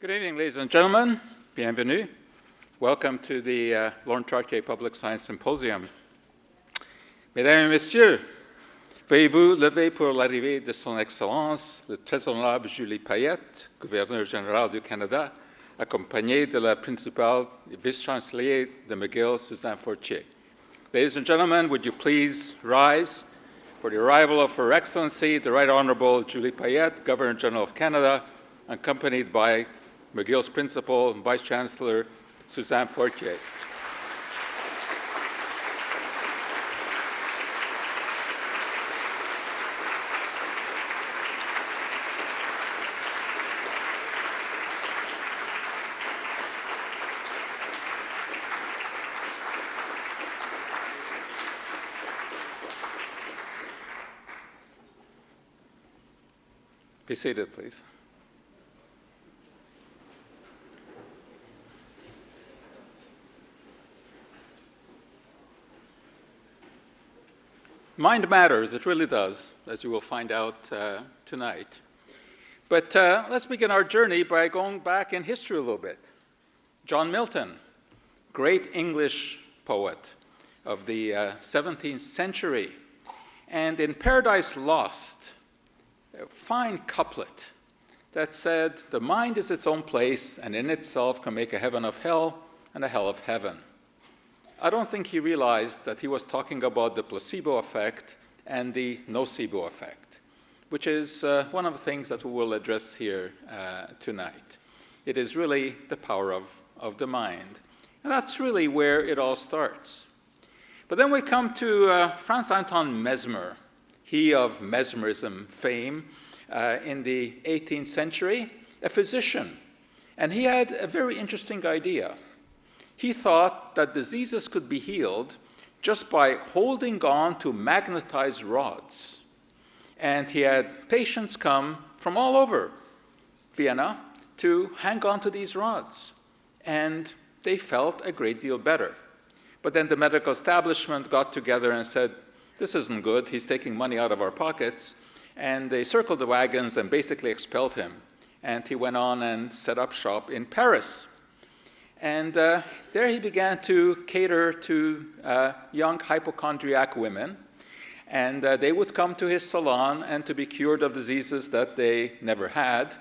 Good evening, ladies and gentlemen. Bienvenue. Welcome to the Lorne Trottier Public Science Symposium. Mesdames et Messieurs, veuillez-vous lever pour l'arrivée de Son Excellence, le très honorable Julie Payette, gouverneur général du Canada, accompagné de la principale vice-chancelier de McGill, Suzanne Fortier. Ladies and gentlemen, would you please rise for the arrival of Her Excellency, the Right Honorable Julie Payette, Governor General of Canada, accompanied by McGill's principal and Vice Chancellor, Suzanne Fortier. Be seated, please. Mind matters, it really does, as you will find out tonight. But let's begin our journey by going back in history a little bit. John Milton, great English poet of the 17th century, and in Paradise Lost, a fine couplet that said, "The mind is its own place, and in itself can make a heaven of hell and a hell of heaven." I don't think he realized that he was talking about the placebo effect and the nocebo effect, which is one of the things that we will address here tonight. It is really the power of the mind. And that's really where it all starts. But then we come to Franz-Anton Mesmer, he of mesmerism fame in the 18th century, a physician. And he had a very interesting idea. He thought that diseases could be healed just by holding on to magnetized rods. And he had patients come from all over Vienna to hang on to these rods. And they felt a great deal better. But then the medical establishment got together and said, "This isn't good, he's taking money out of our pockets." And they circled the wagons and basically expelled him. And he went on and set up shop in Paris. And there he began to cater to young hypochondriac women. And they would come to his salon and to be cured of diseases that they never had.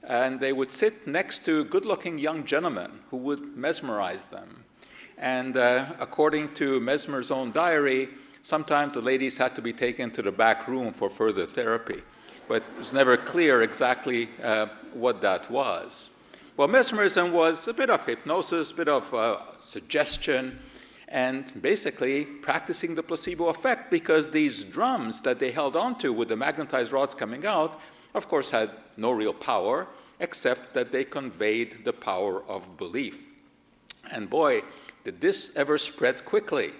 And they would sit next to good-looking young gentlemen who would mesmerize them. And according to Mesmer's own diary, sometimes the ladies had to be taken to the back room for further therapy. But it was never clear exactly what that was. Well, mesmerism was a bit of hypnosis, a bit of suggestion, and basically practicing the placebo effect, because these drums that they held onto with the magnetized rods coming out, of course, had no real power, except that they conveyed the power of belief. And boy, did this ever spread quickly.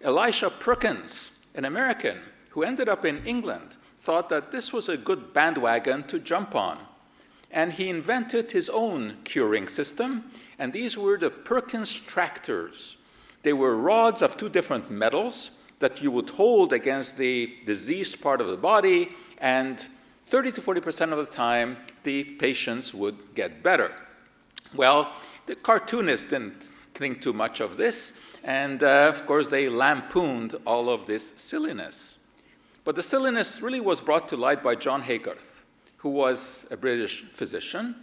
Elisha Perkins, an American who ended up in England, thought that this was a good bandwagon to jump on. And he invented his own curing system, and these were the Perkins tractors. They were rods of two different metals that you would hold against the diseased part of the body, and 30 to 40% of the time, the patients would get better. Well, the cartoonists didn't think too much of this, and of course, they lampooned all of this silliness. But the silliness really was brought to light by John Haygarth, who was a British physician,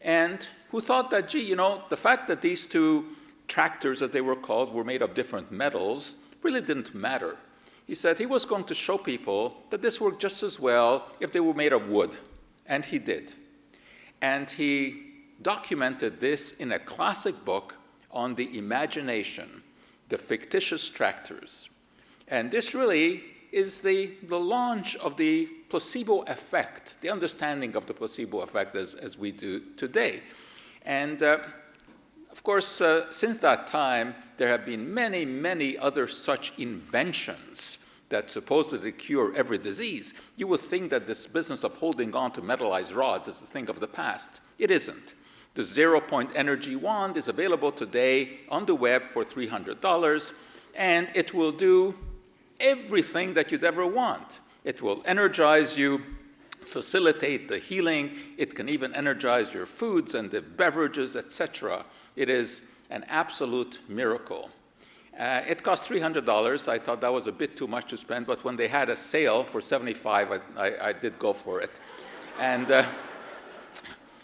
and who thought that, gee, you know, the fact that these two tractors, as they were called, were made of different metals really didn't matter. He said he was going to show people that this worked just as well if they were made of wood, and he did. And he documented this in a classic book on the imagination, the fictitious tractors. And this really is the launch of the placebo effect, the understanding of the placebo effect as we do today. And of course, since that time, there have been many, many other such inventions that supposedly cure every disease. You would think that this business of holding on to metallized rods is a thing of the past. It isn't. The zero-point energy wand is available today on the web for $300, and it will do everything that you'd ever want. It will energize you facilitate the healing. It can even energize your foods and the beverages, etc. It is an absolute miracle. It cost $300. I thought that was a bit too much to spend, but when they had a sale for $75, I did go for it. And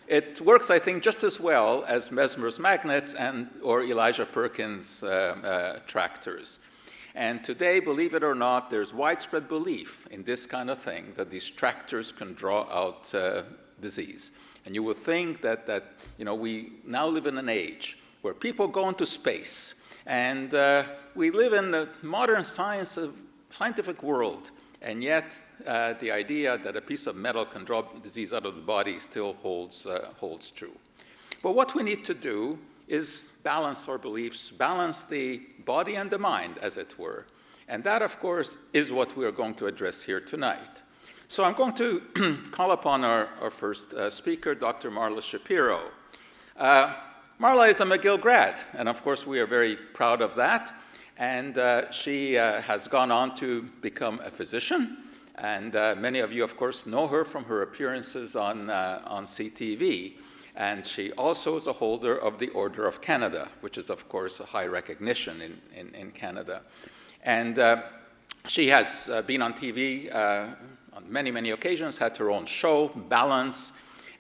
it works, I think, just as well as Mesmer's magnets or Elijah Perkins' tractors. And today, believe it or not, there's widespread belief in this kind of thing, that these tractors can draw out disease. And you would think that we now live in an age where people go into space. And we live in the modern scientific world, and yet the idea that a piece of metal can draw disease out of the body still holds true. But what we need to do is balance our beliefs, balance the body and the mind, as it were. And that, of course, is what we are going to address here tonight. So I'm going to call upon our first speaker, Dr. Marla Shapiro. Marla is a McGill grad, and of course we are very proud of that. And she has gone on to become a physician, and many of you, of course, know her from her appearances on CTV. And she also is a holder of the Order of Canada, which is, of course, a high recognition in Canada. And she has been on TV on many, many occasions, had her own show, Balance,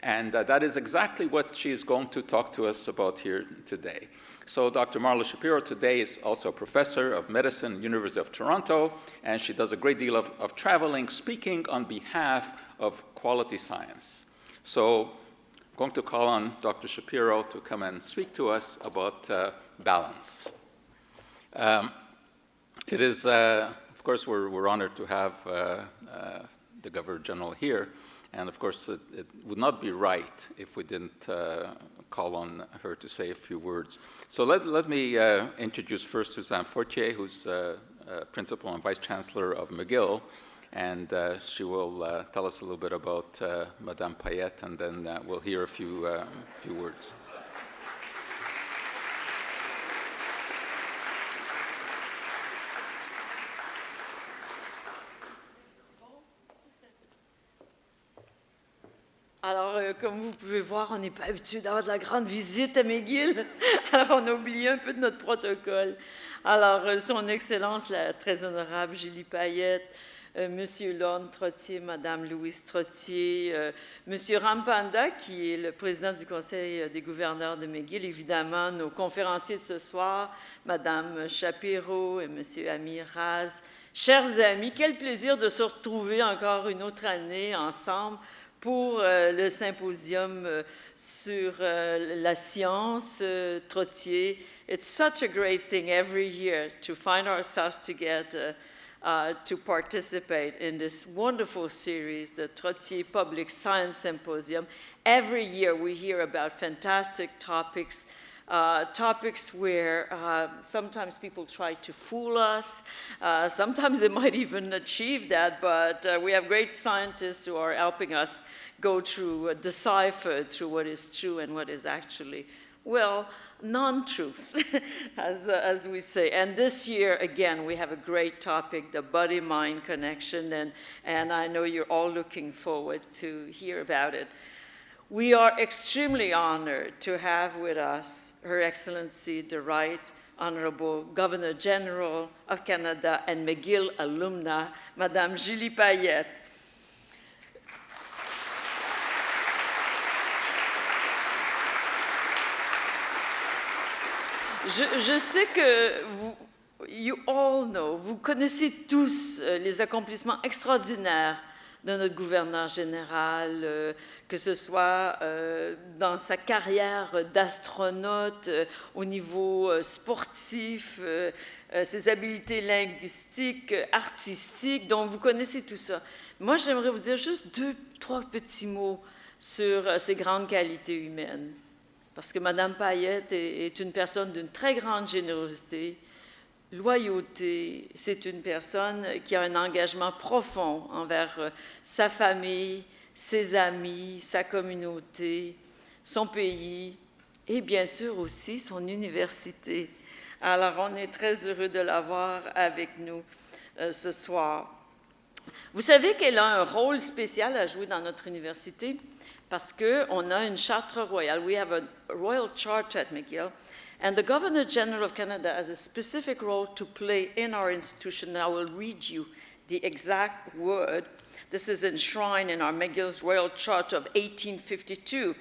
and that is exactly what she is going to talk to us about here today. So Dr. Marla Shapiro today is also a professor of medicine at the University of Toronto, and she does a great deal of traveling, speaking on behalf of quality science. So I'm going to call on Dr. Shapiro to come and speak to us about balance. It is, of course, we're honored to have the Governor General here. And of course, it would not be right if we didn't call on her to say a few words. So let me introduce first Suzanne Fortier, who's Principal and Vice Chancellor of McGill. And she will tell us a little bit about Madame Payette, and then we'll hear a few words. Alors, comme vous pouvez voir, on n'est pas habitué d'avoir de la grande visite à McGill. Alors, on a oublié un peu de notre protocole. Alors, Son Excellence, la très honorable Julie Payette, Monsieur Lorne Trottier, Madame Louise Trottier, Monsieur Rampanda, qui est le président du Conseil des gouverneurs de McGill, évidemment, nos conférenciers de ce soir, Madame Shapiro et Monsieur Amiraz. Chers amis, quel plaisir de se retrouver encore une autre année ensemble pour le symposium sur la science, Trottier. It's such a great thing every year to find ourselves together to participate in this wonderful series, the Trottier Public Science Symposium. Every year we hear about fantastic topics, topics where sometimes people try to fool us. Sometimes they might even achieve that, but we have great scientists who are helping us go through, decipher through what is true and what is actually, well, non-truth, as we say. And this year, again, we have a great topic, the body-mind connection, and I know you're all looking forward to hear about it. We are extremely honored to have with us Her Excellency, the Right Honorable Governor General of Canada and McGill alumna, Madame Julie Payette. Je sais que you all know, vous connaissez tous les accomplissements extraordinaires de notre gouverneur général, que ce soit dans sa carrière d'astronaute, au niveau sportif, ses habiletés linguistiques, artistiques, donc vous connaissez tout ça. Moi, j'aimerais vous dire juste 2-3 petits mots sur ses grandes qualités humaines. Parce que Mme Payette est une personne d'une très grande générosité, loyauté. C'est une personne qui a un engagement profond envers sa famille, ses amis, sa communauté, son pays et bien sûr aussi son université. Alors, on est très heureux de l'avoir avec nous ce soir. Vous savez qu'elle a un rôle spécial à jouer dans notre université parce qu'on a une charte royale. We have a royal charter at McGill, and the Governor General of Canada has a specific role to play in our institution. I will read you the exact word. This is enshrined in our McGill's Royal Charter of 1852.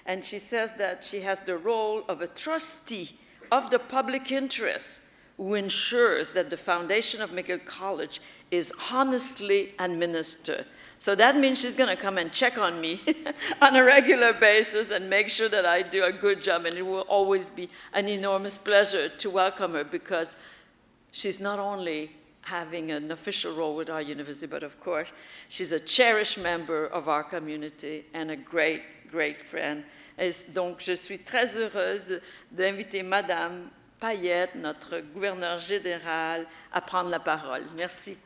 And she says that she has the role of a trustee of the public interest who ensures that the foundation of McGill College is honestly administered. So that means she's going to come and check on me on a regular basis and make sure that I do a good job. And it will always be an enormous pleasure to welcome her because she's not only having an official role with our university, but of course, she's a cherished member of our community and a great, great friend. Et donc, je suis très heureuse d'inviter Madame Payette, notre gouverneure générale, à prendre la parole. Merci.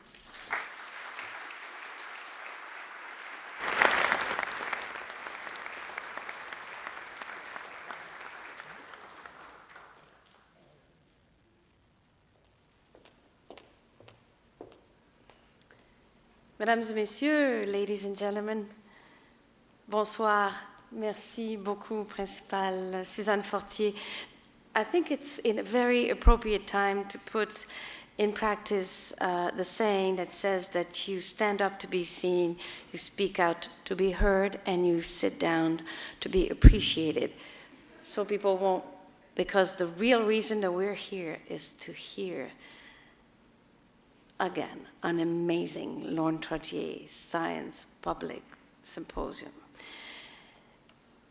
Mesdames et messieurs, ladies and gentlemen, bonsoir. Merci beaucoup, Principale Suzanne Fortier. I think it's in a very appropriate time to put in practice the saying that says that you stand up to be seen, you speak out to be heard, and you sit down to be appreciated. So people won't, because the real reason that we're here is to hear again, an amazing Lorne Trottier Science Public Symposium.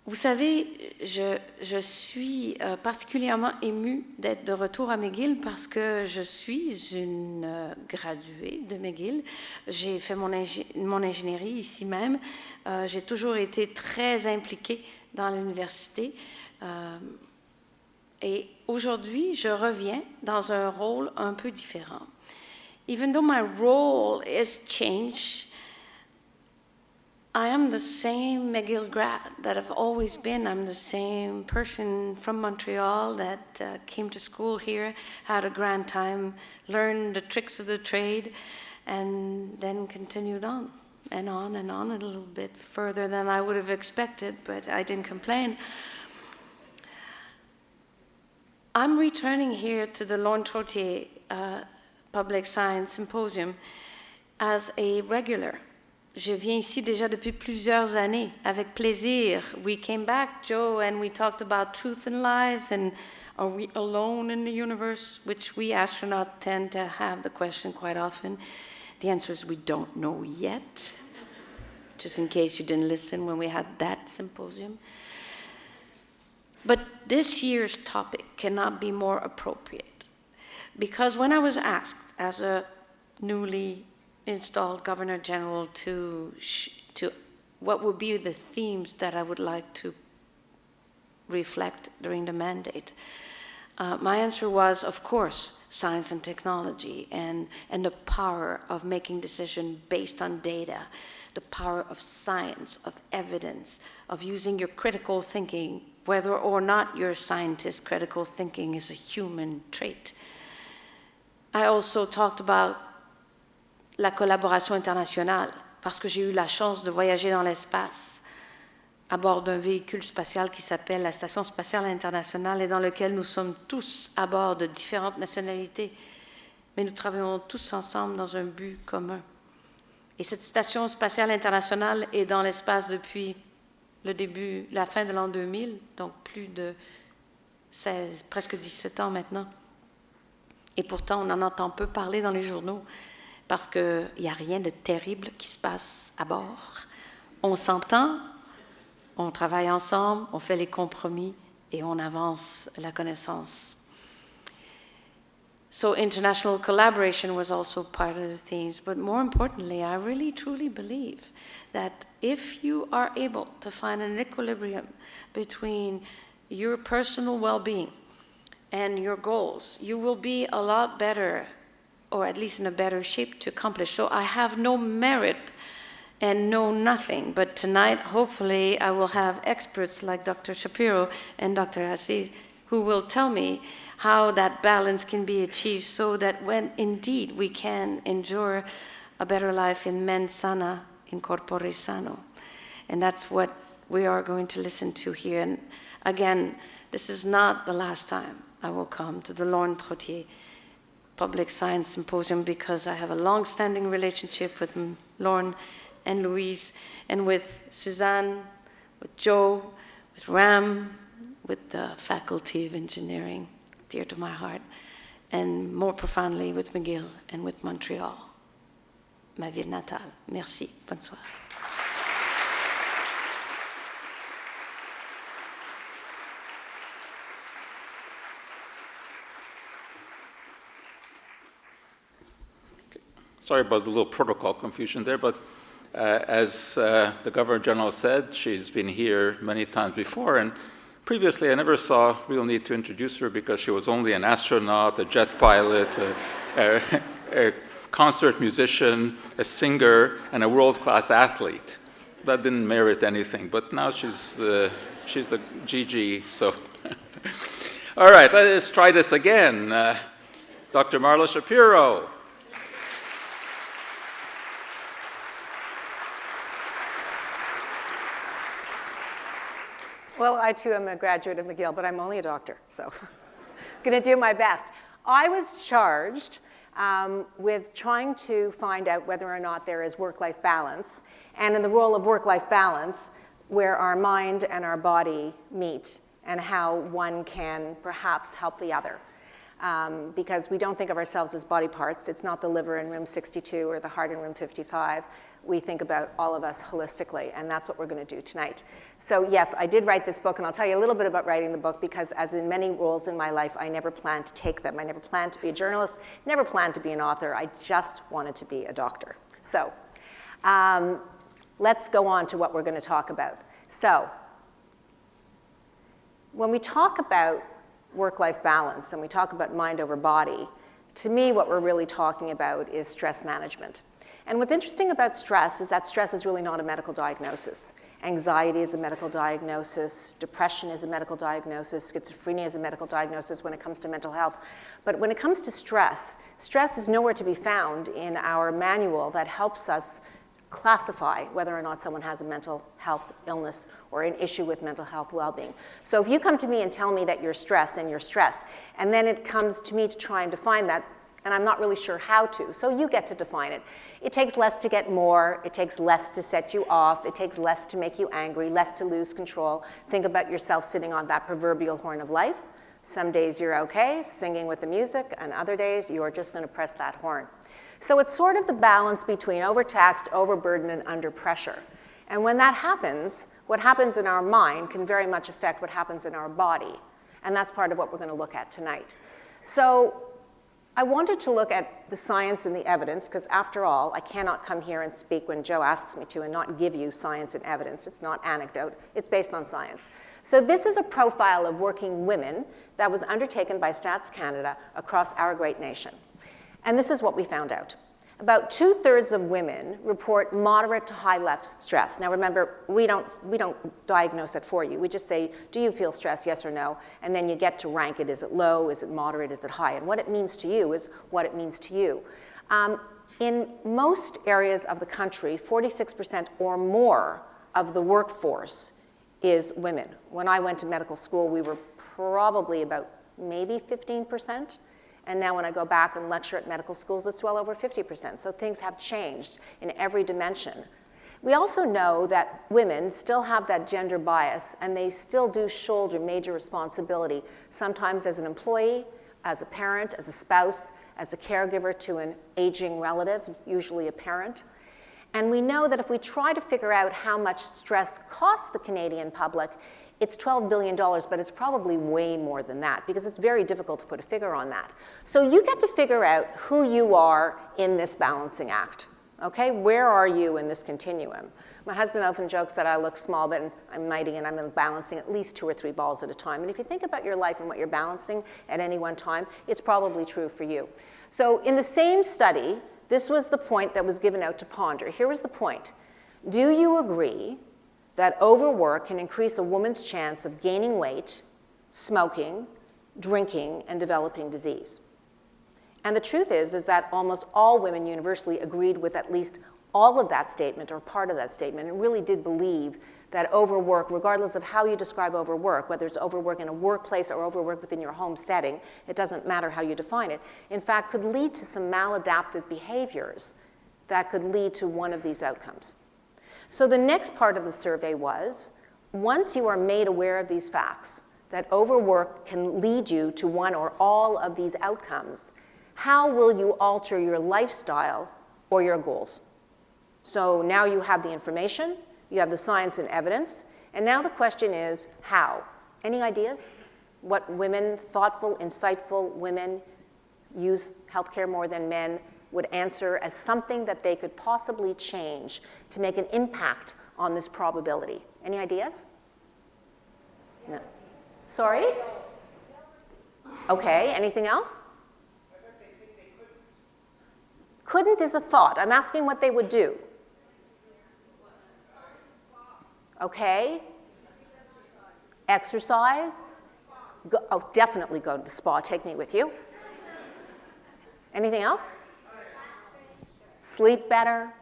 Vous savez, je suis particulièrement émue d'être de retour à McGill parce que je suis une graduée de McGill. J'ai fait mon ingénierie ici même. J'ai toujours été très impliquée dans l'université. Et aujourd'hui, je reviens dans un rôle un peu différent. Even though my role is changed, I am the same McGill grad that I've always been. I'm the same person from Montreal that came to school here, had a grand time, learned the tricks of the trade, and then continued on and on and on, a little bit further than I would have expected, but I didn't complain. I'm returning here to the Lorne Trottier Public Science Symposium as a regular. Je viens ici déjà depuis plusieurs années, avec plaisir. We came back, Joe, and we talked about truth and lies, and are we alone in the universe? Which we astronauts tend to have the question quite often. The answer is we don't know yet, just in case you didn't listen when we had that symposium. But this year's topic cannot be more appropriate, because when I was asked as a newly installed Governor General to what would be the themes that I would like to reflect during the mandate, my answer was, of course, science and technology and the power of making decisions based on data, the power of science, of evidence, of using your critical thinking, whether or not you're a scientist, critical thinking is a human trait. I also talked about la collaboration internationale, parce que j'ai eu la chance de voyager dans l'espace à bord d'un véhicule spatial qui s'appelle la Station spatiale internationale et dans lequel nous sommes tous à bord de différentes nationalités, mais nous travaillons tous ensemble dans un but commun. Et cette Station spatiale internationale est dans l'espace depuis la fin de l'an 2000, donc plus de 16, presque 17 ans maintenant. Et pourtant, on en entend peu parler dans les journaux parce qu'il n'y a rien de terrible qui se passe à bord. On s'entend, on travaille ensemble, on fait les compromis et on avance la connaissance. So international collaboration was also part of the themes, but more importantly, I really truly believe that if you are able to find an equilibrium between your personal well-being and your goals, you will be a lot better, or at least in a better shape to accomplish. So I have no merit and know nothing, but tonight, hopefully, I will have experts like Dr. Shapiro and Dr. Assis who will tell me how that balance can be achieved so that when indeed we can endure a better life in mens sana, in corpore sano. And that's what we are going to listen to here. And again, this is not the last time I will come to the Lorne Trottier Public Science Symposium, because I have a long-standing relationship with Lorne and Louise, and with Suzanne, with Joe, with Ram, with the Faculty of Engineering, dear to my heart, and more profoundly with McGill and with Montreal, ma ville natale. Merci. Bonsoir. Sorry about the little protocol confusion there, but as the Governor General said, she's been here many times before, and previously I never saw real need to introduce her because she was only an astronaut, a jet pilot, a concert musician, a singer, and a world-class athlete. That didn't merit anything, but now she's the GG, so. All right, let's try this again. Dr. Marla Shapiro. Well, I too am a graduate of McGill, but I'm only a doctor, so I'm going to do my best. I was charged with trying to find out whether or not there is work-life balance, and in the role of work-life balance, where our mind and our body meet, and how one can perhaps help the other. Because we don't think of ourselves as body parts. It's not the liver in room 62 or the heart in room 55. We think about all of us holistically, and that's what we're going to do tonight. So yes, I did write this book, and I'll tell you a little bit about writing the book, because as in many roles in my life, I never planned to take them. I never planned to be a journalist, never planned to be an author. I just wanted to be a doctor. So let's go on to what we're going to talk about. So when we talk about work-life balance and we talk about mind over body, to me what we're really talking about is stress management. And what's interesting about stress is that stress is really not a medical diagnosis. Anxiety is a medical diagnosis, depression is a medical diagnosis, schizophrenia is a medical diagnosis when it comes to mental health. But when it comes to stress, stress is nowhere to be found in our manual that helps us classify whether or not someone has a mental health illness or an issue with mental health well-being. So if you come to me and tell me that you're stressed, then you're stressed. And then it comes to me to try and define that, and I'm not really sure how to, so you get to define it. It takes less to get more, it takes less to set you off, it takes less to make you angry, less to lose control. Think about yourself sitting on that proverbial horn of life. Some days you're okay, singing with the music, and other days you're just going to press that horn. So it's sort of the balance between overtaxed, overburdened, and under pressure. And when that happens, what happens in our mind can very much affect what happens in our body. And that's part of what we're going to look at tonight. So I wanted to look at the science and the evidence, because after all, I cannot come here and speak when Joe asks me to and not give you science and evidence. It's not anecdote, it's based on science. So this is a profile of working women that was undertaken by Stats Canada across our great nation. And this is what we found out. About 2/3 of women report moderate to high level stress. Now remember, we don't diagnose it for you. We just say, do you feel stress, yes or no? And then you get to rank it. Is it low? Is it moderate? Is it high? And what it means to you is what it means to you. In most areas of the country, 46% or more of the workforce is women. When I went to medical school, we were probably about maybe 15%. And now when I go back and lecture at medical schools, it's well over 50%. So things have changed in every dimension. We also know that women still have that gender bias, and they still do shoulder major responsibility, sometimes as an employee, as a parent, as a spouse, as a caregiver to an aging relative, usually a parent. And we know that if we try to figure out how much stress costs the Canadian public, it's $12 billion, but it's probably way more than that, because it's very difficult to put a figure on that. So you get to figure out who you are in this balancing act, okay? Where are you in this continuum? My husband often jokes that I look small, but I'm mighty, and I'm balancing at least 2 or 3 balls at a time. And if you think about your life and what you're balancing at any one time, it's probably true for you. So in the same study, this was the point that was given out to ponder. Here was the point. Do you agree that overwork can increase a woman's chance of gaining weight, smoking, drinking, and developing disease? And the truth is that almost all women universally agreed with at least all of that statement or part of that statement, and really did believe that overwork, regardless of how you describe overwork, whether it's overwork in a workplace or overwork within your home setting, it doesn't matter how you define it, in fact could lead to some maladaptive behaviors that could lead to one of these outcomes. So the next part of the survey was, once you are made aware of these facts, that overwork can lead you to one or all of these outcomes, how will you alter your lifestyle or your goals? So now you have the information, you have the science and evidence, and now the question is how? Any ideas? What women, thoughtful, insightful women, use healthcare more than men, would answer as something that they could possibly change to make an impact on this probability? Any ideas? No. Sorry? Okay, anything else? Couldn't is a thought. I'm asking what they would do. Okay. Exercise. Oh, definitely go to the spa. Take me with you. Anything else? Sleep better.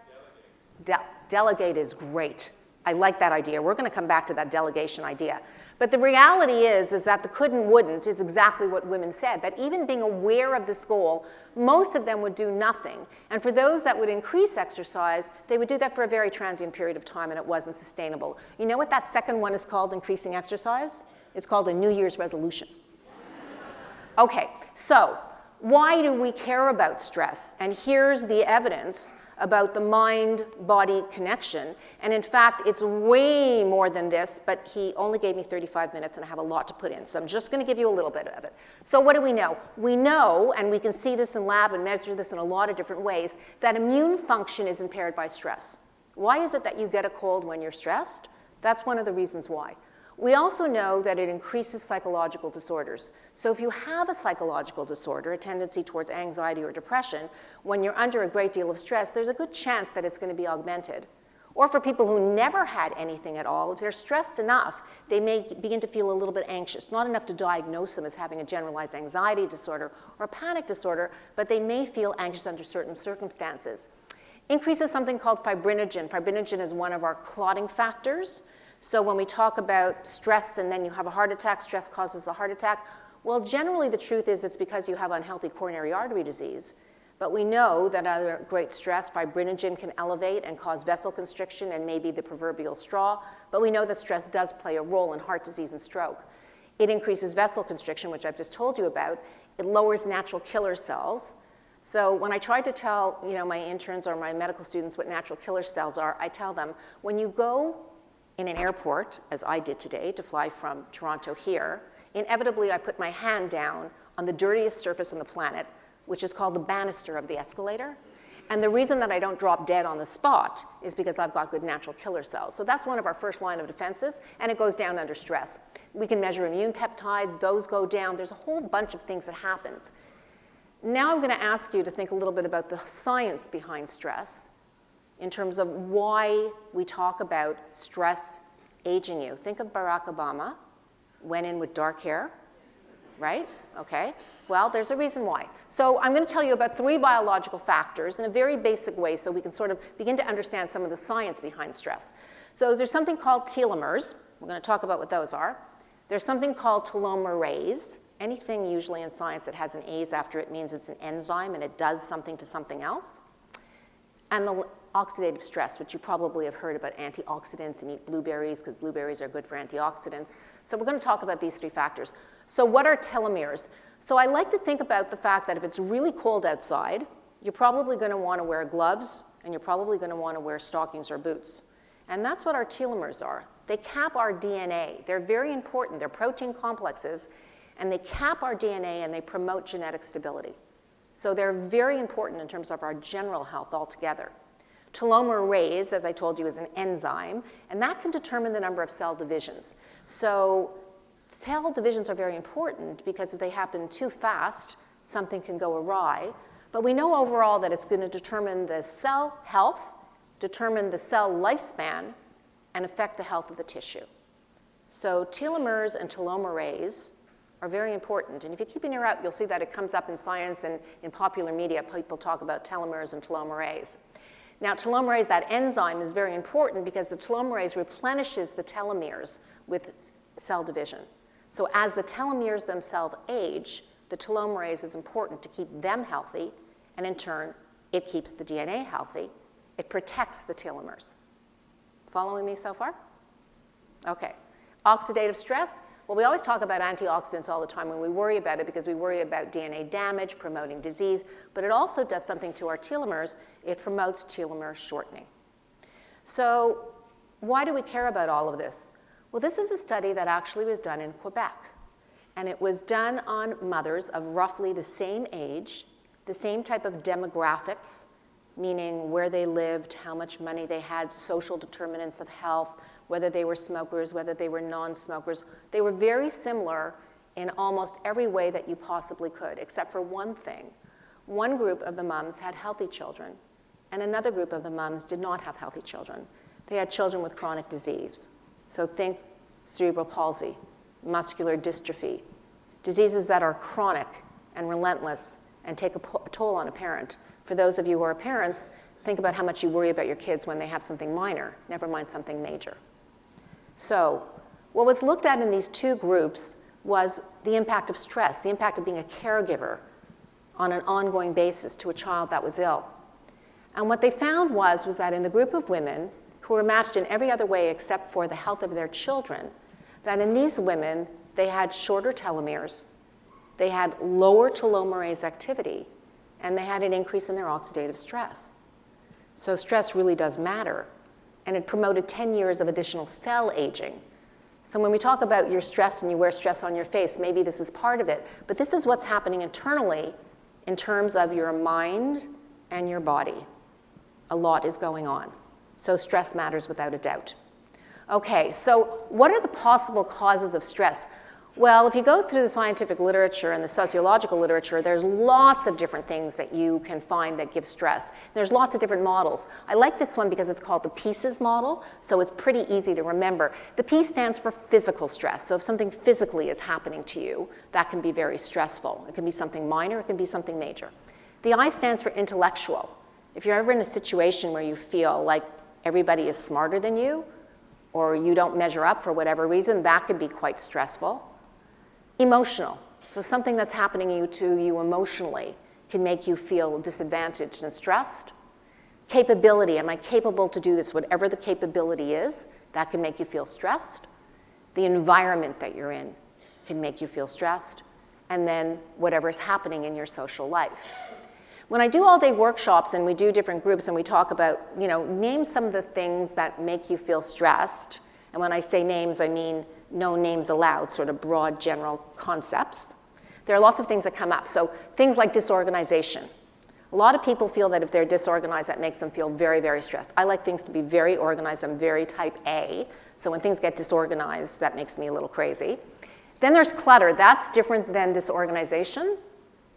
Delegate is great. I like that idea. We're going to come back to that delegation idea. But the reality is that the could and wouldn't is exactly what women said, that even being aware of this goal, most of them would do nothing. And for those that would increase exercise, they would do that for a very transient period of time, and it wasn't sustainable. You know what that second one is called, increasing exercise? It's called a New Year's resolution. Okay, so why do we care about stress? And here's the evidence about the mind-body connection. And in fact, it's way more than this, but he only gave me 35 minutes and I have a lot to put in. So I'm just gonna give you a little bit of it. So what do we know? We know, and we can see this in lab and measure this in a lot of different ways, that immune function is impaired by stress. Why is it that you get a cold when you're stressed? That's one of the reasons why. We also know that it increases psychological disorders. So if you have a psychological disorder, a tendency towards anxiety or depression, when you're under a great deal of stress, there's a good chance that it's going to be augmented. Or for people who never had anything at all, if they're stressed enough, they may begin to feel a little bit anxious. Not enough to diagnose them as having a generalized anxiety disorder or a panic disorder, but they may feel anxious under certain circumstances. Increases something called fibrinogen. Fibrinogen is one of our clotting factors. So when we talk about stress and then you have a heart attack, stress causes a heart attack, well, generally the truth is it's because you have unhealthy coronary artery disease. But we know that under great stress, fibrinogen can elevate and cause vessel constriction and maybe the proverbial straw. But we know that stress does play a role in heart disease and stroke. It increases vessel constriction, which I've just told you about. It lowers natural killer cells. So when I try to tell my interns or my medical students what natural killer cells are, I tell them, when you go in an airport, as I did today, to fly from Toronto here, inevitably I put my hand down on the dirtiest surface on the planet, which is called the banister of the escalator. And the reason that I don't drop dead on the spot is because I've got good natural killer cells. So that's one of our first line of defenses, and it goes down under stress. We can measure immune peptides, those go down. There's a whole bunch of things that happens. Now I'm going to ask you to think a little bit about the science behind stress, in terms of why we talk about stress aging you. Think of Barack Obama, went in with dark hair, right? Okay, well, there's a reason why. So I'm going to tell you about 3 biological factors in a very basic way so we can sort of begin to understand some of the science behind stress. So there's something called telomeres. We're going to talk about what those are. There's something called telomerase. Anything usually in science that has an A's after it means it's an enzyme and it does something to something else. And the oxidative stress, which you probably have heard about antioxidants and eat blueberries because blueberries are good for antioxidants. So we're going to talk about these 3 factors. So what are telomeres? So I like to think about the fact that if it's really cold outside, you're probably going to want to wear gloves and you're probably going to want to wear stockings or boots. And that's what our telomeres are. They cap our DNA. They're very important. They're protein complexes, and they cap our DNA and they promote genetic stability. So they're very important in terms of our general health altogether. Telomerase, as I told you, is an enzyme, and that can determine the number of cell divisions. So cell divisions are very important because if they happen too fast, something can go awry. But we know overall that it's going to determine the cell health, determine the cell lifespan, and affect the health of the tissue. So telomeres and telomerase are very important. And if you keep an ear out, you'll see that it comes up in science and in popular media. People talk about telomeres and telomerase. Now, telomerase, that enzyme, is very important because the telomerase replenishes the telomeres with cell division. So as the telomeres themselves age, the telomerase is important to keep them healthy, and in turn, it keeps the DNA healthy. It protects the telomeres. Following me so far? Okay. Oxidative stress. Well, we always talk about antioxidants all the time when we worry about it because we worry about DNA damage, promoting disease, but it also does something to our telomeres. It promotes telomere shortening. So why do we care about all of this? Well, this is a study that actually was done in Quebec, and it was done on mothers of roughly the same age, the same type of demographics, meaning where they lived, how much money they had, social determinants of health, whether they were smokers, whether they were non-smokers. They were very similar in almost every way that you possibly could, except for one thing. One group of the moms had healthy children, and another group of the moms did not have healthy children. They had children with chronic disease. So think cerebral palsy, muscular dystrophy, diseases that are chronic and relentless and take a toll on a parent. For those of you who are parents, think about how much you worry about your kids when they have something minor, never mind something major. So what was looked at in these two groups was the impact of stress, the impact of being a caregiver on an ongoing basis to a child that was ill. And what they found was that in the group of women who were matched in every other way except for the health of their children, that in these women, they had shorter telomeres, they had lower telomerase activity, and they had an increase in their oxidative stress. So stress really does matter. And it promoted 10 years of additional cell aging. So when we talk about you're stressed and you wear stress on your face, maybe this is part of it. But this is what's happening internally in terms of your mind and your body. A lot is going on. So stress matters without a doubt. Okay, so what are the possible causes of stress? Well, if you go through the scientific literature and the sociological literature, there's lots of different things that you can find that give stress. There's lots of different models. I like this one because it's called the PIECES model, so it's pretty easy to remember. The P stands for physical stress. So if something physically is happening to you, that can be very stressful. It can be something minor, it can be something major. The I stands for intellectual. If you're ever in a situation where you feel like everybody is smarter than you, or you don't measure up for whatever reason, that could be quite stressful. Emotional. So something that's happening to you emotionally can make you feel disadvantaged and stressed. Capability. Am I capable to do this? Whatever the capability is, that can make you feel stressed. The environment that you're in can make you feel stressed. And then whatever's happening in your social life. When I do all-day workshops and we do different groups and we talk about, name some of the things that make you feel stressed. And when I say names, I mean no names allowed, sort of broad general concepts. There are lots of things that come up. So things like disorganization. A lot of people feel that if they're disorganized, that makes them feel very, very stressed. I like things to be very organized. I'm very type A. So when things get disorganized, that makes me a little crazy. Then there's clutter. That's different than disorganization.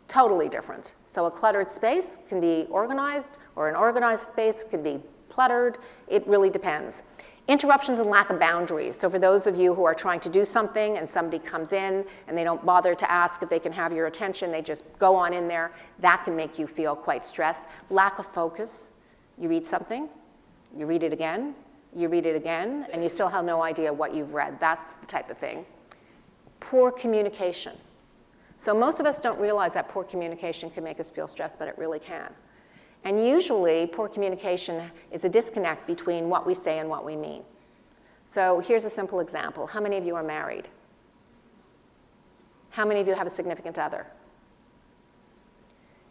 Totally different. So a cluttered space can be organized, or an organized space can be cluttered. It really depends. Interruptions and lack of boundaries. So for those of you who are trying to do something and somebody comes in and they don't bother to ask if they can have your attention, they just go on in there, that can make you feel quite stressed. Lack of focus. You read something, you read it again, you read it again, and you still have no idea what you've read. That's the type of thing. Poor communication. So most of us don't realize that poor communication can make us feel stressed, but it really can. And usually, poor communication is a disconnect between what we say and what we mean. So here's a simple example. How many of you are married? How many of you have a significant other?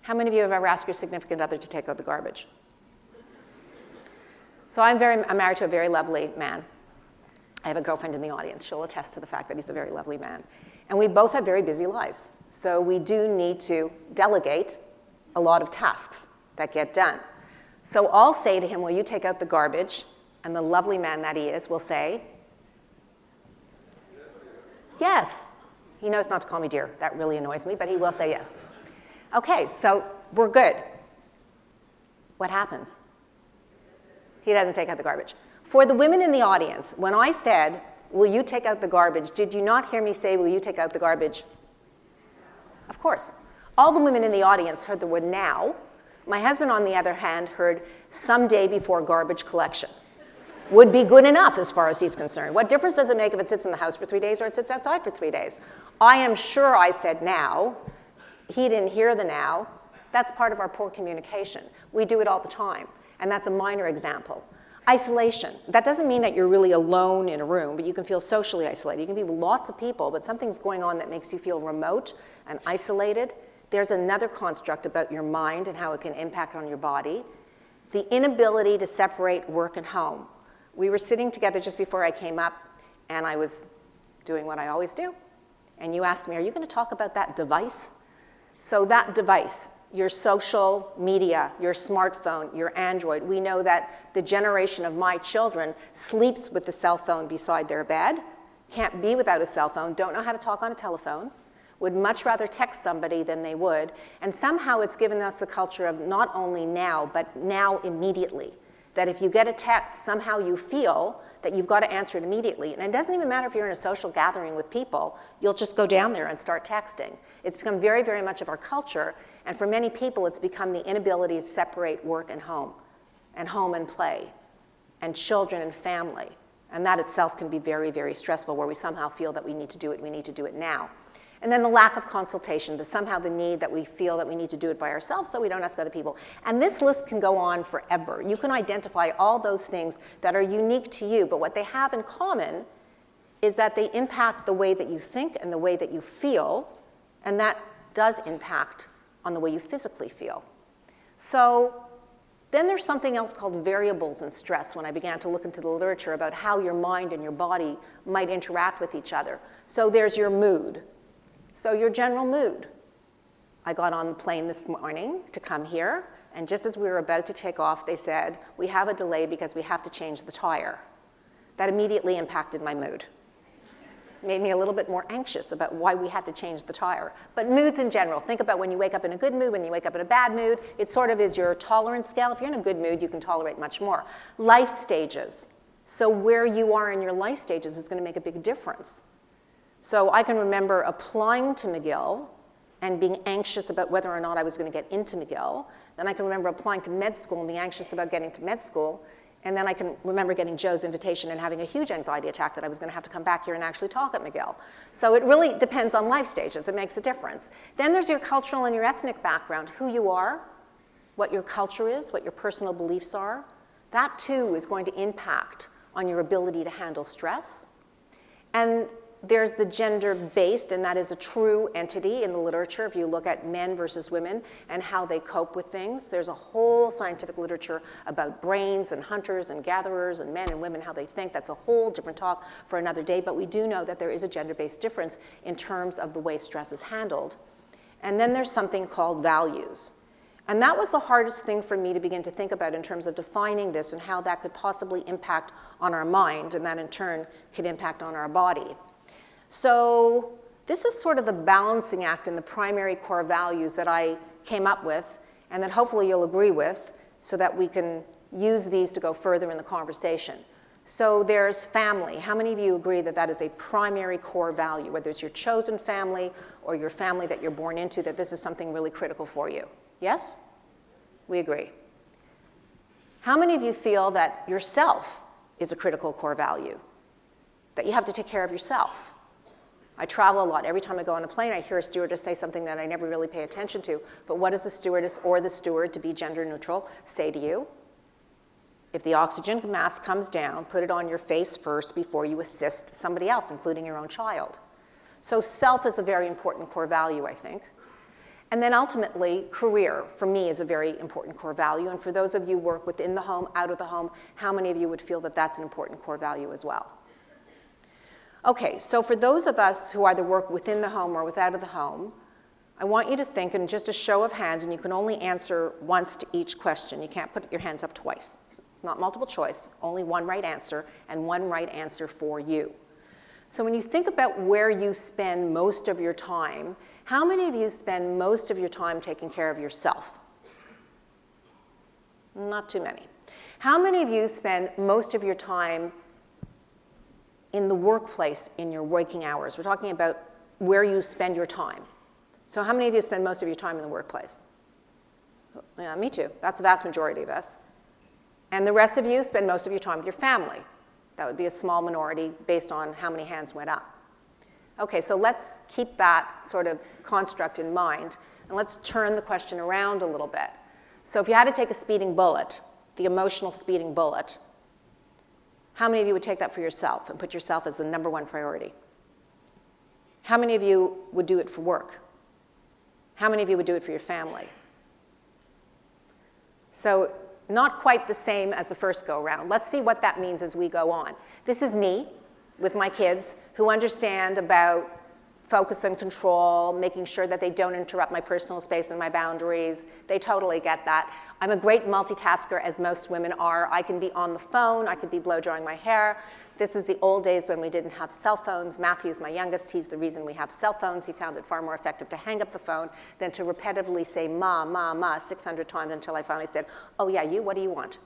How many of you have ever asked your significant other to take out the garbage? So I'm married to a very lovely man. I have a girlfriend in the audience. She'll attest to the fact that he's a very lovely man. And we both have very busy lives. So we do need to delegate a lot of tasks that get done. So I'll say to him, will you take out the garbage? And the lovely man that he is will say, yes. He knows not to call me dear. That really annoys me, but he will say yes. Okay, so we're good. What happens? He doesn't take out the garbage. For the women in the audience, when I said, will you take out the garbage, did you not hear me say, will you take out the garbage? course. All the women in the audience heard the word now. My husband, on the other hand, heard someday before garbage collection. Would be good enough as far as he's concerned. What difference does it make if it sits in the house for 3 days or it sits outside for 3 days? I am sure I said now. He didn't hear the now. That's part of our poor communication. We do it all the time, and that's a minor example. Isolation. That doesn't mean that you're really alone in a room, but you can feel socially isolated. You can be with lots of people, but something's going on that makes you feel remote and isolated. There's another construct about your mind and how it can impact on your body. The inability to separate work and home. We were sitting together just before I came up, and I was doing what I always do. And you asked me, are you going to talk about that device? So that device, your social media, your smartphone, your Android, we know that the generation of my children sleeps with the cell phone beside their bed, can't be without a cell phone, don't know how to talk on a telephone, would much rather text somebody than they would. And somehow it's given us the culture of not only now, but now immediately. That if you get a text, somehow you feel that you've got to answer it immediately. And it doesn't even matter if you're in a social gathering with people, you'll just go down there and start texting. It's become very, very much of our culture, and for many people it's become the inability to separate work and home and play, and children and family. And that itself can be very, very stressful, where we somehow feel that we need to do it now. And then the lack of consultation, somehow the need that we feel that we need to do it by ourselves so we don't ask other people. And this list can go on forever. You can identify all those things that are unique to you, but what they have in common is that they impact the way that you think and the way that you feel, and that does impact on the way you physically feel. So then there's something else called variables in stress when I began to look into the literature about how your mind and your body might interact with each other. So there's your mood. So your general mood. I got on the plane this morning to come here, and just as we were about to take off, they said, we have a delay because we have to change the tire. That immediately impacted my mood. Made me a little bit more anxious about why we had to change the tire. But moods in general, think about when you wake up in a good mood, when you wake up in a bad mood. It sort of is your tolerance scale. If you're in a good mood, you can tolerate much more. Life stages. So where you are in your life stages is going to make a big difference. So I can remember applying to McGill and being anxious about whether or not I was going to get into McGill. Then I can remember applying to med school and being anxious about getting to med school. And then I can remember getting Joe's invitation and having a huge anxiety attack that I was going to have to come back here and actually talk at McGill. So it really depends on life stages. It makes a difference. Then there's your cultural and your ethnic background, who you are, what your culture is, what your personal beliefs are. That too is going to impact on your ability to handle stress. And there's the gender-based, and that is a true entity in the literature. If you look at men versus women and how they cope with things, there's a whole scientific literature about brains and hunters and gatherers and men and women, how they think. That's a whole different talk for another day, but we do know that there is a gender-based difference in terms of the way stress is handled. And then there's something called values. And that was the hardest thing for me to begin to think about in terms of defining this and how that could possibly impact on our mind, and that in turn could impact on our body. So this is sort of the balancing act in the primary core values that I came up with, and that hopefully you'll agree with, so that we can use these to go further in the conversation. So there's family. How many of you agree that that is a primary core value, whether it's your chosen family or your family that you're born into, that this is something really critical for you? Yes? We agree. How many of you feel that yourself is a critical core value? That you have to take care of yourself? I travel a lot. Every time I go on a plane, I hear a stewardess say something that I never really pay attention to. But what does the stewardess or the steward, to be gender neutral, say to you? If the oxygen mask comes down, put it on your face first before you assist somebody else, including your own child. So self is a very important core value, I think. And then ultimately, career, for me, is a very important core value. And for those of you who work within the home, out of the home, how many of you would feel that that's an important core value as well? Okay, so for those of us who either work within the home or without of the home, I want you to think in just a show of hands, and you can only answer once to each question. You can't put your hands up twice. It's not multiple choice, only one right answer, and one right answer for you. So when you think about where you spend most of your time, how many of you spend most of your time taking care of yourself? Not too many. How many of you spend most of your time in the workplace in your working hours? We're talking about where you spend your time. So how many of you spend most of your time in the workplace? Yeah, me too. That's the vast majority of us. And the rest of you spend most of your time with your family. That would be a small minority based on how many hands went up. Okay, so let's keep that sort of construct in mind, and let's turn the question around a little bit. So if you had to take a speeding bullet, the emotional speeding bullet, how many of you would take that for yourself and put yourself as the number one priority? How many of you would do it for work? How many of you would do it for your family? So not quite the same as the first go-around. Let's see what that means as we go on. This is me with my kids who understand about focus and control, making sure that they don't interrupt my personal space and my boundaries. They totally get that. I'm a great multitasker, as most women are. I can be on the phone. I could be blow-drying my hair. This is the old days when we didn't have cell phones. Matthew's my youngest. He's the reason we have cell phones. He found it far more effective to hang up the phone than to repetitively say ma, ma, ma 600 times until I finally said, oh yeah, you, what do you want?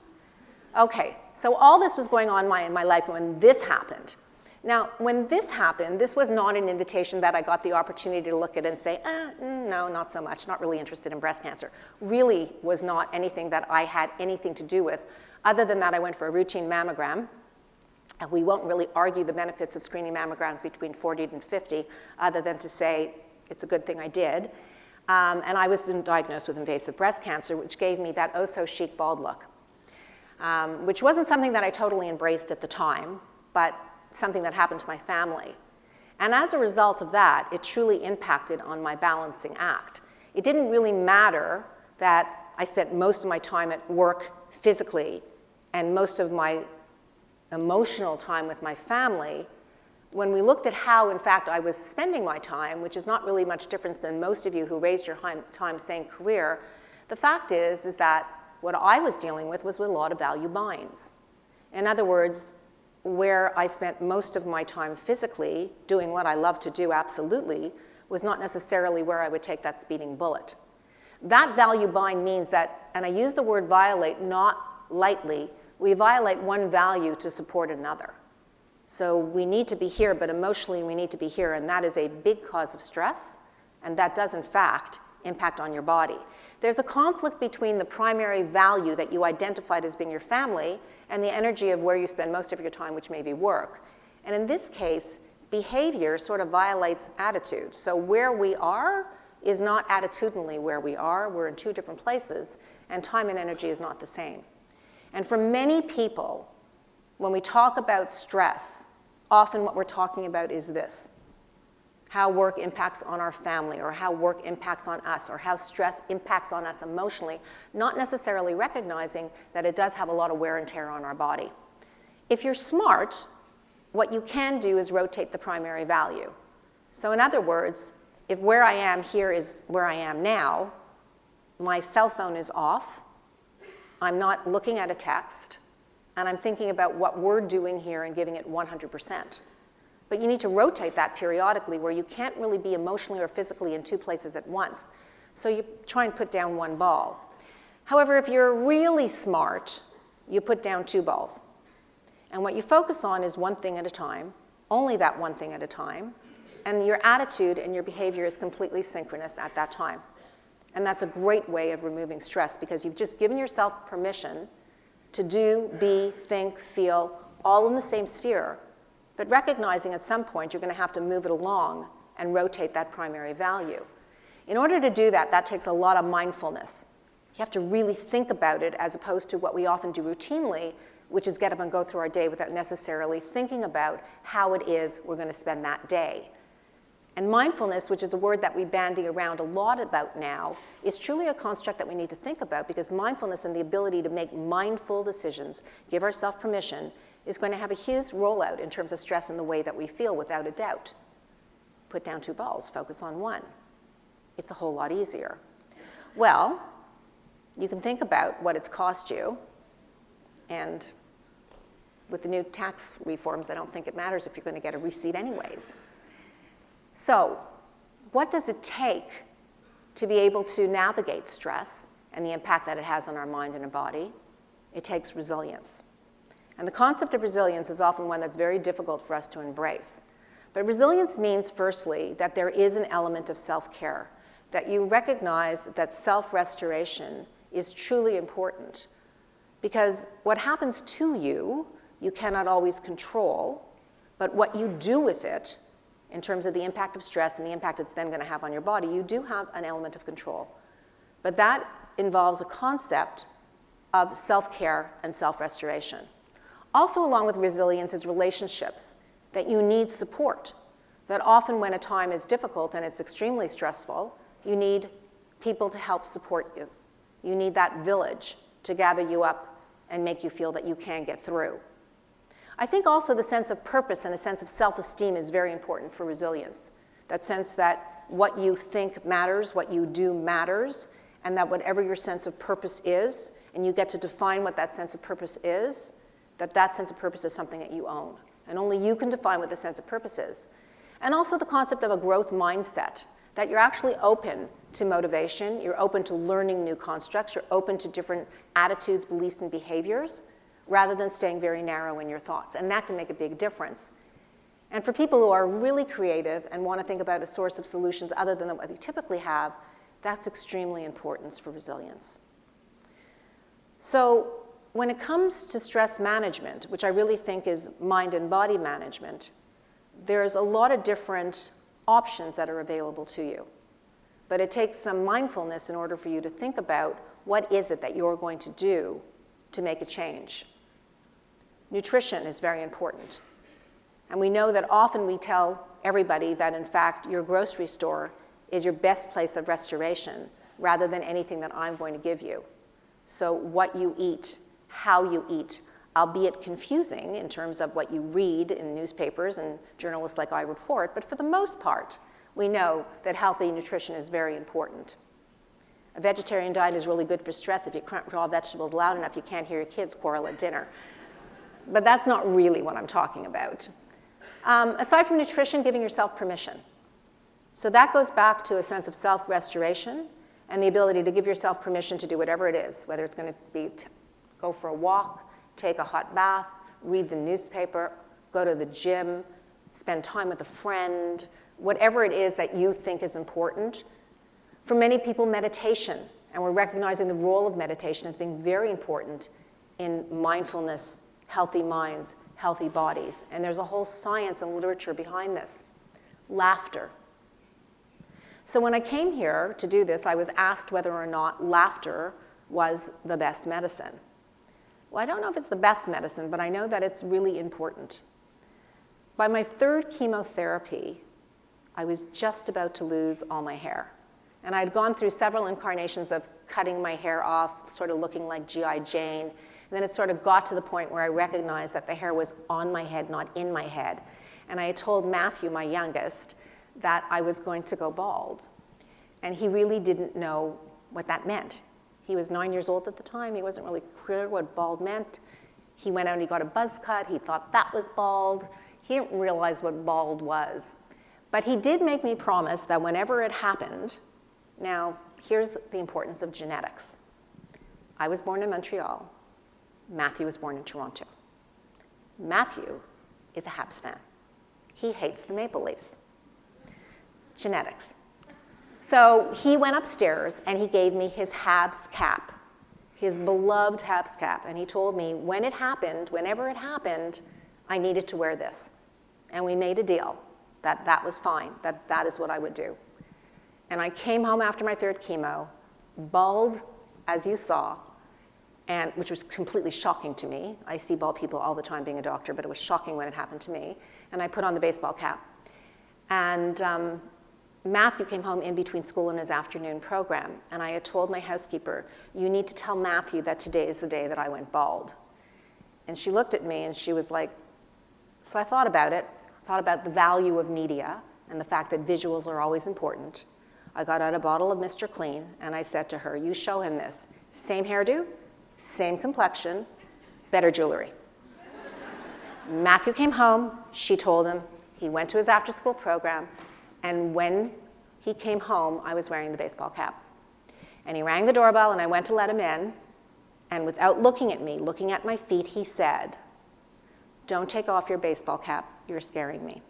Okay, so all this was going on in my life when this happened. Now, when this happened, this was not an invitation that I got the opportunity to look at and say, no, not so much, not really interested in breast cancer. Really was not anything that I had anything to do with. Other than that, I went for a routine mammogram. And we won't really argue the benefits of screening mammograms between 40 and 50, other than to say it's a good thing I did. And I was diagnosed with invasive breast cancer, which gave me that oh-so-chic bald look, which wasn't something that I totally embraced at the time, but something that happened to my family. And as a result of that, it truly impacted on my balancing act. It didn't really matter that I spent most of my time at work physically and most of my emotional time with my family. When we looked at how, in fact, I was spending my time, which is not really much different than most of you who raised your time saying career, the fact is that what I was dealing with was with a lot of value binds. In other words, where I spent most of my time physically doing what I love to do absolutely was not necessarily where I would take that speeding bullet. That value bind means that, and I use the word violate not lightly, we violate one value to support another. So we need to be here, but emotionally we need to be here, and that is a big cause of stress, and that does in fact impact on your body. There's a conflict between the primary value that you identified as being your family and the energy of where you spend most of your time, which may be work. And in this case, behavior sort of violates attitude. So where we are is not attitudinally where we are. We're in two different places, and time and energy is not the same. And for many people, when we talk about stress, often what we're talking about is this: how work impacts on our family, or how work impacts on us, or how stress impacts on us emotionally, not necessarily recognizing that it does have a lot of wear and tear on our body. If you're smart, what you can do is rotate the primary value. So in other words, if where I am here is where I am now, my cell phone is off, I'm not looking at a text, and I'm thinking about what we're doing here and giving it 100%. But you need to rotate that periodically, where you can't really be emotionally or physically in two places at once. So you try and put down one ball. However, if you're really smart, you put down two balls. And what you focus on is one thing at a time, only that one thing at a time, and your attitude and your behavior is completely synchronous at that time. And that's a great way of removing stress, because you've just given yourself permission to do, be, think, feel, all in the same sphere, but recognizing at some point you're going to have to move it along and rotate that primary value. In order to do that, that takes a lot of mindfulness. You have to really think about it, as opposed to what we often do routinely, which is get up and go through our day without necessarily thinking about how it is we're going to spend that day. And mindfulness, which is a word that we bandy around a lot about now, is truly a construct that we need to think about, because mindfulness and the ability to make mindful decisions, give ourselves permission, is going to have a huge rollout in terms of stress and the way that we feel, without a doubt. Put down two balls, focus on one. It's a whole lot easier. Well, you can think about what it's cost you, and with the new tax reforms, I don't think it matters if you're going to get a receipt anyways. So, what does it take to be able to navigate stress and the impact that it has on our mind and our body? It takes resilience. And the concept of resilience is often one that's very difficult for us to embrace. But resilience means, firstly, that there is an element of self-care. that you recognize that self-restoration is truly important. Because what happens to you, you cannot always control, but what you do with it, in terms of the impact of stress and the impact it's then going to have on your body, you do have an element of control. But that involves a concept of self-care and self-restoration. Also, along with resilience is relationships, that you need support. That often when a time is difficult and it's extremely stressful, you need people to help support you. You need that village to gather you up and make you feel that you can get through. I think also the sense of purpose and a sense of self-esteem is very important for resilience. That sense that what you think matters, what you do matters, and that whatever your sense of purpose is, and you get to define what that sense of purpose is, that sense of purpose is something that you own. And only you can define what the sense of purpose is. And also the concept of a growth mindset, that you're actually open to motivation, you're open to learning new constructs, you're open to different attitudes, beliefs, and behaviors, rather than staying very narrow in your thoughts. And that can make a big difference. And for people who are really creative and want to think about a source of solutions other than what they typically have, that's extremely important for resilience. So when it comes to stress management, which I really think is mind and body management, there's a lot of different options that are available to you. But it takes some mindfulness in order for you to think about what is it that you're going to do to make a change. Nutrition is very important. And we know that often we tell everybody that, in fact, your grocery store is your best place of restoration rather than anything that I'm going to give you. So what you eat, how you eat, albeit confusing in terms of what you read in newspapers and journalists like I report, but for the most part, we know that healthy nutrition is very important. A vegetarian diet is really good for stress. If you can't raw vegetables loud enough, you can't hear your kids quarrel at dinner. But that's not really what I'm talking about. Aside from nutrition, giving yourself permission. So that goes back to a sense of self-restoration and the ability to give yourself permission to do whatever it is, whether it's going to be go for a walk, take a hot bath, read the newspaper, go to the gym, spend time with a friend, whatever it is that you think is important. For many people, meditation, and we're recognizing the role of meditation as being very important in mindfulness, healthy minds, healthy bodies. And there's a whole science and literature behind this. Laughter. So when I came here to do this, I was asked whether or not laughter was the best medicine. Well, I don't know if it's the best medicine, but I know that it's really important. By my third chemotherapy, I was just about to lose all my hair. And I'd gone through several incarnations of cutting my hair off, sort of looking like G.I. Jane. And then it sort of got to the point where I recognized that the hair was on my head, not in my head. And I had told Matthew, my youngest, that I was going to go bald. And he really didn't know what that meant. He was 9 years old at the time. He wasn't really clear what bald meant. He went out and he got a buzz cut. He thought that was bald. He didn't realize what bald was. But he did make me promise that whenever it happened, now here's the importance of genetics. I was born in Montreal. Matthew was born in Toronto. Matthew is a Habs fan. He hates the Maple Leafs. Genetics. So he went upstairs and he gave me his Habs cap, his beloved Habs cap, and he told me when it happened, whenever it happened, I needed to wear this. And we made a deal that that was fine, that that is what I would do. And I came home after my third chemo, bald, as you saw, and which was completely shocking to me. I see bald people all the time being a doctor, but it was shocking when it happened to me. And I put on the baseball cap. And Matthew came home in between school and his afternoon program, and I had told my housekeeper, you need to tell Matthew that today is the day that I went bald. And she looked at me and she was like, so I thought about it, thought about the value of media and the fact that visuals are always important. I got out a bottle of Mr. Clean and I said to her, you show him this. Same hairdo, same complexion, better jewelry. Matthew came home, she told him, he went to his after-school program, and when he came home, I was wearing the baseball cap. And he rang the doorbell, and I went to let him in, and without looking at me, looking at my feet, he said, don't take off your baseball cap, you're scaring me.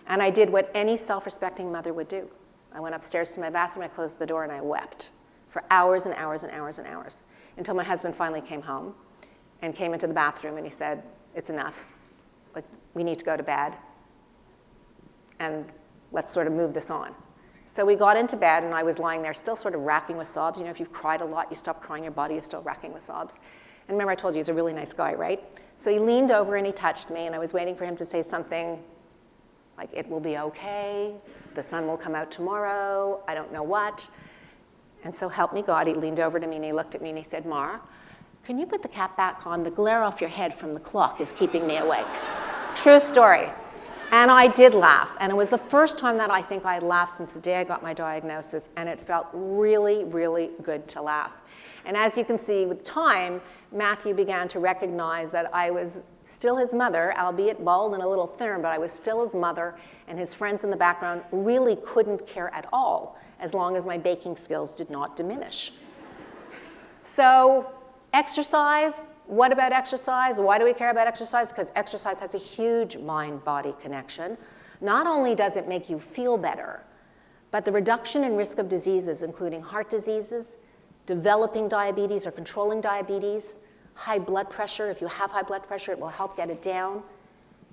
And I did what any self-respecting mother would do. I went upstairs to my bathroom, I closed the door, and I wept for hours and hours and hours and hours until my husband finally came home and came into the bathroom and he said, it's enough. Like, we need to go to bed and let's sort of move this on. So we got into bed and I was lying there still sort of racking with sobs. You know, if you've cried a lot, you stop crying, your body is still racking with sobs. And remember I told you he's a really nice guy, right? So he leaned over and he touched me and I was waiting for him to say something like, it will be okay, the sun will come out tomorrow, I don't know what. And so help me God, he leaned over to me and he looked at me and he said, Mar, can you put the cap back on? The glare off your head from the clock is keeping me awake. True story. And I did laugh. And it was the first time that I think I had laughed since the day I got my diagnosis. And it felt really, really good to laugh. And as you can see with time, Matthew began to recognize that I was still his mother, albeit bald and a little thinner, but I was still his mother. And his friends in the background really couldn't care at all as long as my baking skills did not diminish. So exercise. What about exercise? Why do we care about exercise? Because exercise has a huge mind-body connection. Not only does it make you feel better, but the reduction in risk of diseases, including heart diseases, developing diabetes or controlling diabetes, high blood pressure. If you have high blood pressure, it will help get it down.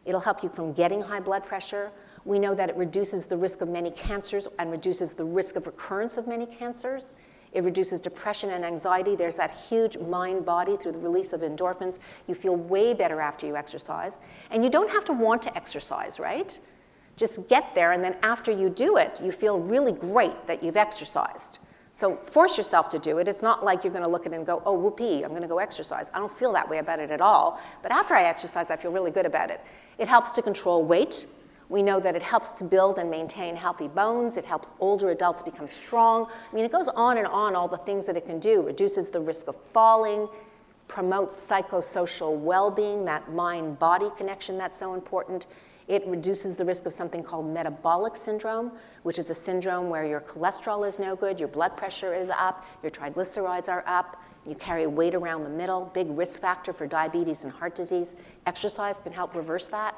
It'll help you from getting high blood pressure. We know that it reduces the risk of many cancers and reduces the risk of recurrence of many cancers. It reduces depression and anxiety. There's that huge mind-body through the release of endorphins. You feel way better after you exercise. And you don't have to want to exercise, right? Just get there, and then after you do it, you feel really great that you've exercised. So force yourself to do it. It's not like you're going to look at it and go, oh, whoopee, I'm going to go exercise. I don't feel that way about it at all. But after I exercise, I feel really good about it. It helps to control weight. We know that it helps to build and maintain healthy bones. It helps older adults become strong. I mean, it goes on and on, all the things that it can do. Reduces the risk of falling, promotes psychosocial well-being, that mind-body connection that's so important. It reduces the risk of something called metabolic syndrome, which is a syndrome where your cholesterol is no good, your blood pressure is up, your triglycerides are up, you carry weight around the middle, big risk factor for diabetes and heart disease. Exercise can help reverse that.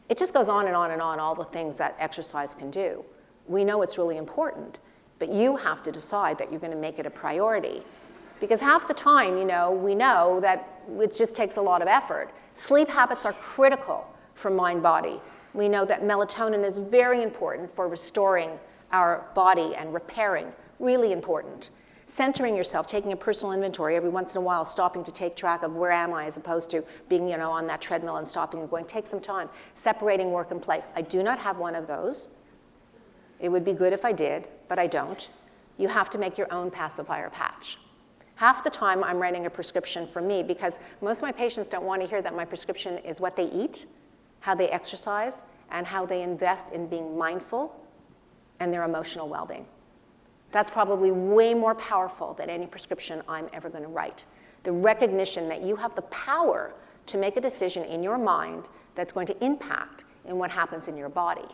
It just goes on and on and on, all the things that exercise can do. We know it's really important, but you have to decide that you're going to make it a priority. Because half the time, you know, we know that it just takes a lot of effort. Sleep habits are critical for mind-body. We know that melatonin is very important for restoring our body and repairing, really important. Centering yourself, taking a personal inventory every once in a while, stopping to take track of where am I, as opposed to being, you know, on that treadmill and stopping and going, take some time. Separating work and play. I do not have one of those. It would be good if I did, but I don't. You have to make your own pacifier patch. Half the time I'm writing a prescription for me because most of my patients don't want to hear that my prescription is what they eat, how they exercise, and how they invest in being mindful and their emotional well-being. That's probably way more powerful than any prescription I'm ever going to write. The recognition that you have the power to make a decision in your mind that's going to impact in what happens in your body.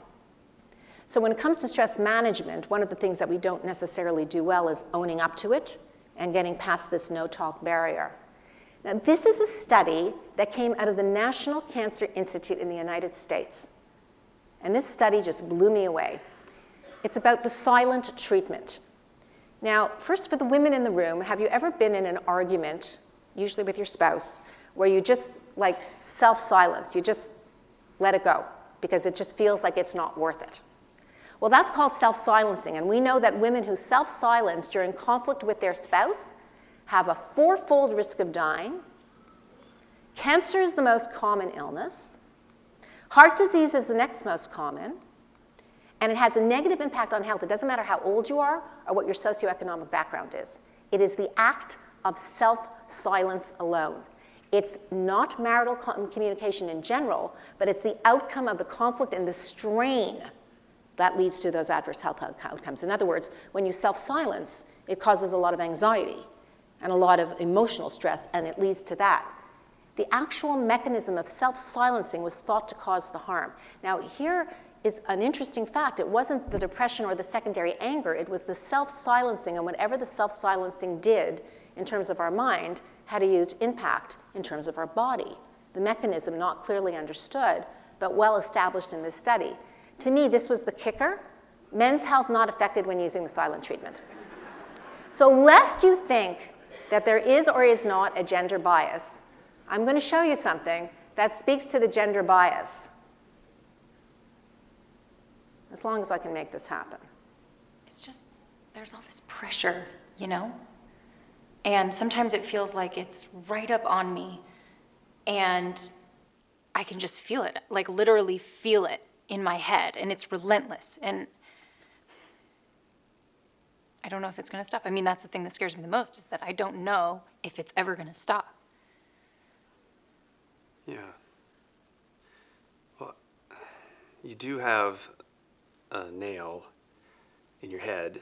So when it comes to stress management, one of the things that we don't necessarily do well is owning up to it and getting past this no-talk barrier. Now, this is a study that came out of the National Cancer Institute in the United States. And this study just blew me away. It's about the silent treatment. Now, first, for the women in the room, have you ever been in an argument, usually with your spouse, where you just like self-silence, you just let it go because it just feels like it's not worth it? Well, that's called self-silencing, and we know that women who self-silence during conflict with their spouse have a 4-fold risk of dying. Cancer is the most common illness. Heart disease is the next most common. And it has a negative impact on health. It doesn't matter how old you are or what your socioeconomic background is. It is the act of self-silence alone. It's not marital communication in general, but it's the outcome of the conflict and the strain that leads to those adverse health outcomes. In other words, when you self-silence, it causes a lot of anxiety and a lot of emotional stress, and it leads to that. The actual mechanism of self-silencing was thought to cause the harm. Now, here is an interesting fact. It wasn't the depression or the secondary anger. It was the self-silencing, and whatever the self-silencing did in terms of our mind had a huge impact in terms of our body. The mechanism not clearly understood, but well established in this study. To me, this was the kicker. Men's health not affected when using the silent treatment. So lest you think that there is or is not a gender bias, I'm going to show you something that speaks to the gender bias. As long as I can make this happen. It's just, there's all this pressure, you know? And sometimes it feels like it's right up on me, and I can just feel it, like literally feel it in my head, and it's relentless. And I don't know if it's going to stop. I mean, that's the thing that scares me the most, is that I don't know if it's ever going to stop. Yeah. Well, you do have a nail in your head.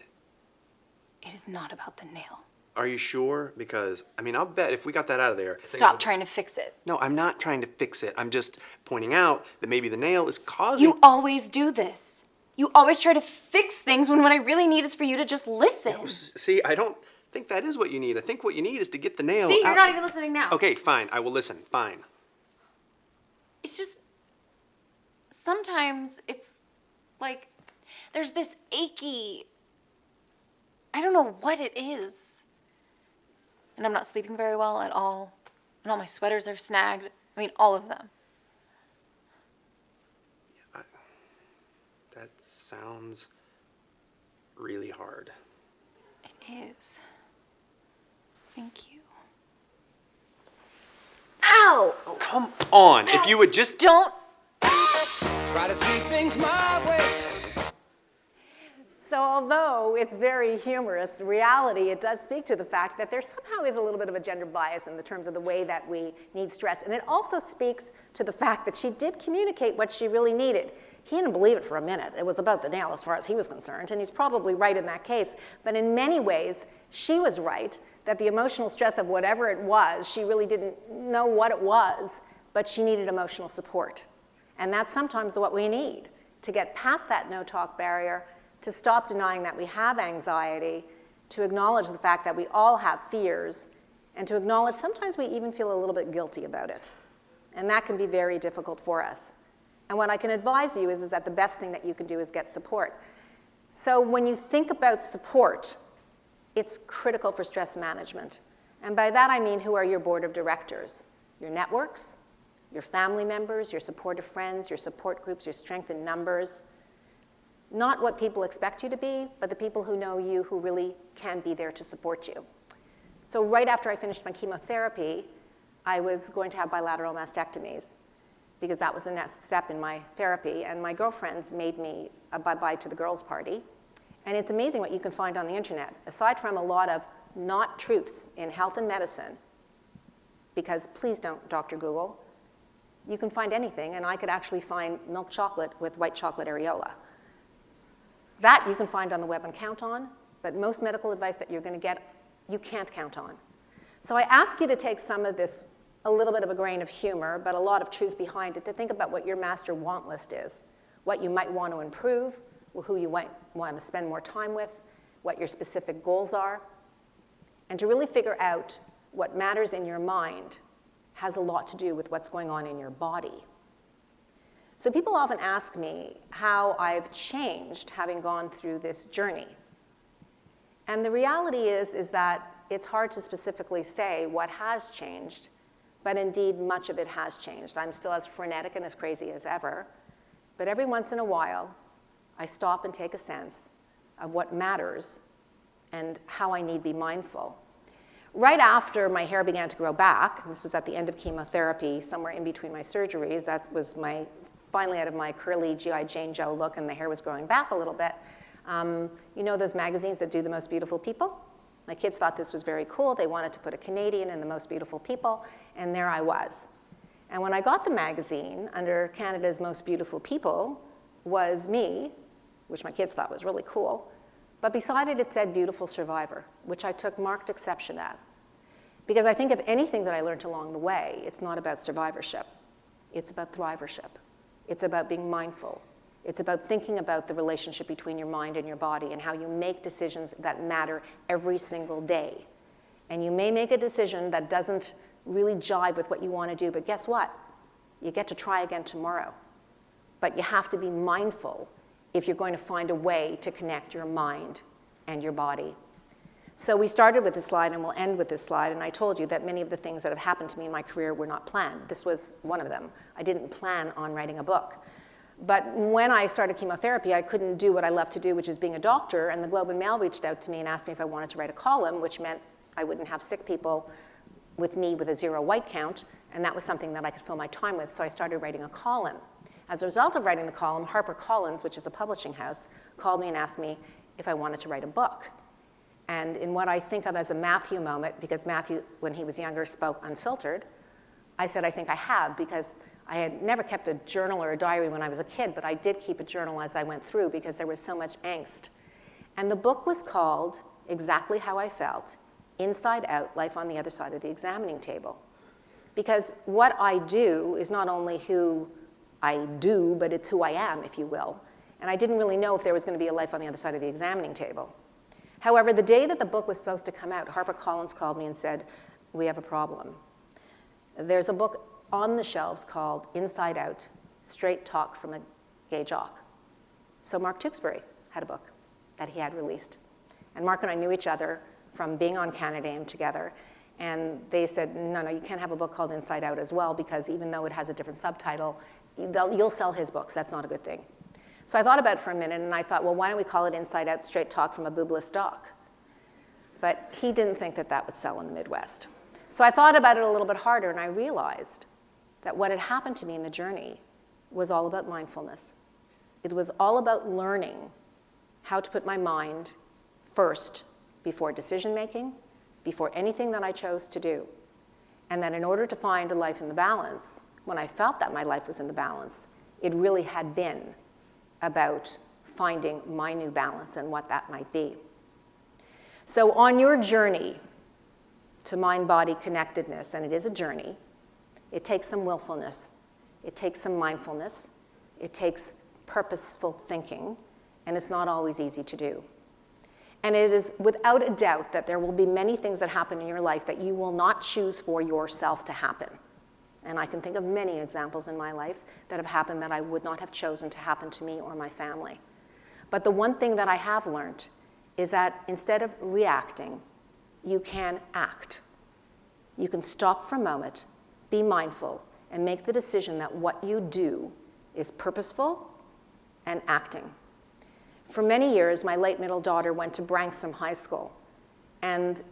It is not about the nail. Are you sure? Because, I mean, I'll bet if we got that out of there... Stop trying to fix it. No, I'm not trying to fix it. I'm just pointing out that maybe the nail is causing... You always do this. You always try to fix things when what I really need is for you to just listen. Yeah, see, I don't think that is what you need. I think what you need is to get the nail See, out. you're not even listening now. Okay, fine. I will listen. Fine. It's just, sometimes it's like, there's this achy, I don't know what it is. And I'm not sleeping very well at all. And all my sweaters are snagged. I mean, all of them. That sounds really hard. It is. Thank you. Ow! Oh, come on. If you would just... Don't. Try to see things my way. So although it's very humorous, the reality, it does speak to the fact that there somehow is a little bit of a gender bias in the terms of the way that we need stress. And it also speaks to the fact that she did communicate what she really needed. He didn't believe it for a minute. It was about the nail as far as he was concerned, and he's probably right in that case. But in many ways, she was right that the emotional stress of whatever it was, she really didn't know what it was, but she needed emotional support. And that's sometimes what we need to get past that no-talk barrier, to stop denying that we have anxiety, to acknowledge the fact that we all have fears, and to acknowledge sometimes we even feel a little bit guilty about it. And that can be very difficult for us. And what I can advise you is that the best thing that you can do is get support. So when you think about support, it's critical for stress management. And by that I mean, who are your board of directors? Your networks, your family members, your supportive friends, your support groups, your strength in numbers. Not what people expect you to be, but the people who know you, who really can be there to support you. So right after I finished my chemotherapy, I was going to have bilateral mastectomies, because that was the next step in my therapy. And my girlfriends made me a bye-bye to the girls' party. And it's amazing what you can find on the internet. Aside from a lot of not truths in health and medicine, because please don't Dr. Google, you can find anything. And I could actually find milk chocolate with white chocolate areola. That you can find on the web and count on, but most medical advice that you're going to get, you can't count on. So I ask you to take some of this, a little bit of a grain of humor, but a lot of truth behind it, to think about what your master want list is, what you might want to improve, who you might want to spend more time with, what your specific goals are, and to really figure out what matters in your mind has a lot to do with what's going on in your body. So people often ask me how I've changed having gone through this journey. And the reality is that it's hard to specifically say what has changed, but indeed much of it has changed. I'm still as frenetic and as crazy as ever, but every once in a while, I stop and take a sense of what matters and how I need to be mindful. Right after my hair began to grow back, this was at the end of chemotherapy, somewhere in between my surgeries, that was finally out of my curly G.I. Jane gel look, and the hair was growing back a little bit. You know those magazines that do the most beautiful people? My kids thought this was very cool. They wanted to put a Canadian in the most beautiful people, and there I was. And when I got the magazine, under Canada's most beautiful people was me, which my kids thought was really cool, but beside it, it said beautiful survivor, which I took marked exception at. Because I think if anything that I learned along the way, it's not about survivorship, it's about thrivership. It's about being mindful. It's about thinking about the relationship between your mind and your body and how you make decisions that matter every single day. And you may make a decision that doesn't really jive with what you want to do, but guess what? You get to try again tomorrow. But you have to be mindful if you're going to find a way to connect your mind and your body. So we started with this slide, and we'll end with this slide, and I told you that many of the things that have happened to me in my career were not planned. This was one of them. I didn't plan on writing a book. But when I started chemotherapy, I couldn't do what I love to do, which is being a doctor, and the Globe and Mail reached out to me and asked me if I wanted to write a column, which meant I wouldn't have sick people with me with a 0 white count, and that was something that I could fill my time with, so I started writing a column. As a result of writing the column, HarperCollins, which is a publishing house, called me and asked me if I wanted to write a book. And in what I think of as a Matthew moment, because Matthew, when he was younger, spoke unfiltered, I said, I think I have, because I had never kept a journal or a diary when I was a kid, but I did keep a journal as I went through because there was so much angst. And the book was called Exactly How I Felt, Inside Out, Life on the Other Side of the Examining Table. Because what I do is not only who I do, but it's who I am, if you will. And I didn't really know if there was going to be a life on the other side of the examining table. However, the day that the book was supposed to come out, HarperCollins called me and said, we have a problem. There's a book on the shelves called Inside Out, Straight Talk from a Gay Jock. So Mark Tewksbury had a book that he had released. And Mark and I knew each other from being on Canada Aim together. And they said, no, you can't have a book called Inside Out as well, because even though it has a different subtitle, you'll sell his books. That's not a good thing. So I thought about it for a minute, and I thought, well, why don't we call it Inside Out, Straight Talk from a Boobless Doc? But he didn't think that that would sell in the Midwest. So I thought about it a little bit harder, and I realized that what had happened to me in the journey was all about mindfulness. It was all about learning how to put my mind first before decision-making, before anything that I chose to do. And that in order to find a life in the balance, when I felt that my life was in the balance, it really had been about finding my new balance and what that might be. So on your journey to mind-body connectedness, and it is a journey, it takes some willfulness, it takes some mindfulness, it takes purposeful thinking, and it's not always easy to do. And it is without a doubt that there will be many things that happen in your life that you will not choose for yourself to happen. And I can think of many examples in my life that have happened that I would not have chosen to happen to me or my family. But the one thing that I have learned is that instead of reacting, you can act. You can stop for a moment, be mindful, and make the decision that what you do is purposeful and acting. For many years, my late middle daughter went to Branksome High School. And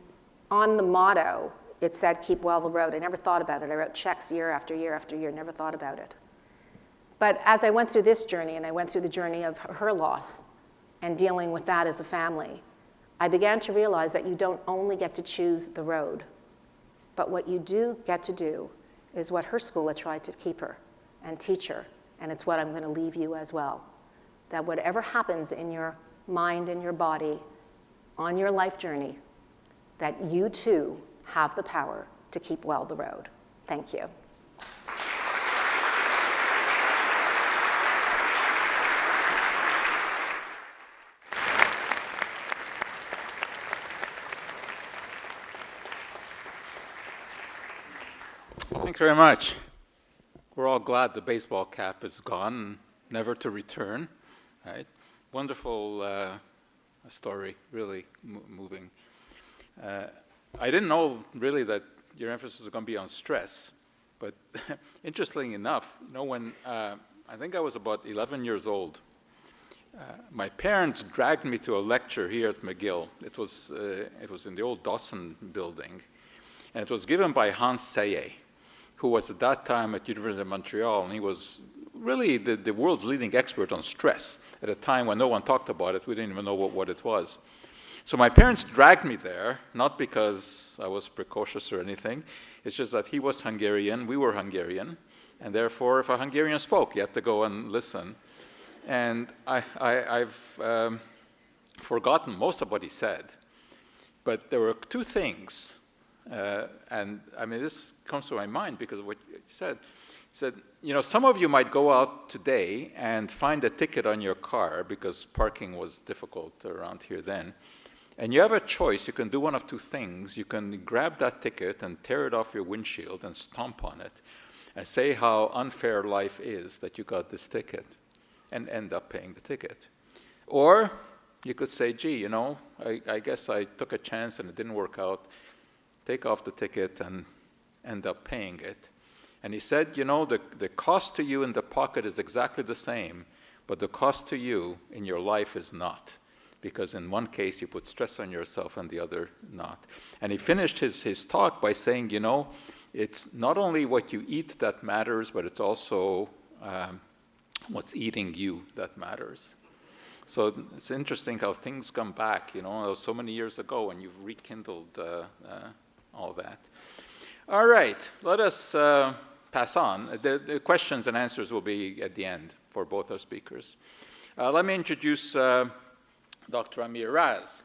on the motto, it said, keep well the road. I never thought about it. I wrote checks year after year after year, never thought about it. But as I went through this journey, and I went through the journey of her loss and dealing with that as a family, I began to realize that you don't only get to choose the road, but what you do get to do is what her school had tried to keep her and teach her, and it's what I'm going to leave you as well. That whatever happens in your mind and your body on your life journey, that you too have the power to keep well the road. Thank you. Thanks very much. We're all glad the baseball cap is gone, never to return. Right? Wonderful story, really moving. I didn't know really that your emphasis was going to be on stress, but interestingly enough, when I think I was about 11 years old, my parents dragged me to a lecture here at McGill. It was in the old Dawson building, and it was given by Hans Selye, who was at that time at University of Montreal, and he was really the world's leading expert on stress at a time when no one talked about it. We didn't even know what it was. So my parents dragged me there, not because I was precocious or anything. It's just that he was Hungarian, we were Hungarian, and therefore if a Hungarian spoke, you had to go and listen. And I've forgotten most of what he said, but there were two things, and I mean this comes to my mind because of what he said. He said, some of you might go out today and find a ticket on your car because parking was difficult around here then. And you have a choice. You can do one of two things. You can grab that ticket and tear it off your windshield and stomp on it and say how unfair life is that you got this ticket and end up paying the ticket. Or you could say, gee, you know, I guess I took a chance and it didn't work out. Take off the ticket and end up paying it. And he said, you know, the cost to you in the pocket is exactly the same, but the cost to you in your life is not. Because in one case you put stress on yourself and the other not. And he finished his talk by saying, you know, it's not only what you eat that matters, but it's also what's eating you that matters. So it's interesting how things come back, you know, it was so many years ago and you've rekindled all that. All right, let us pass on. The questions and answers will be at the end for both our speakers. Let me introduce Dr. Amir Raz.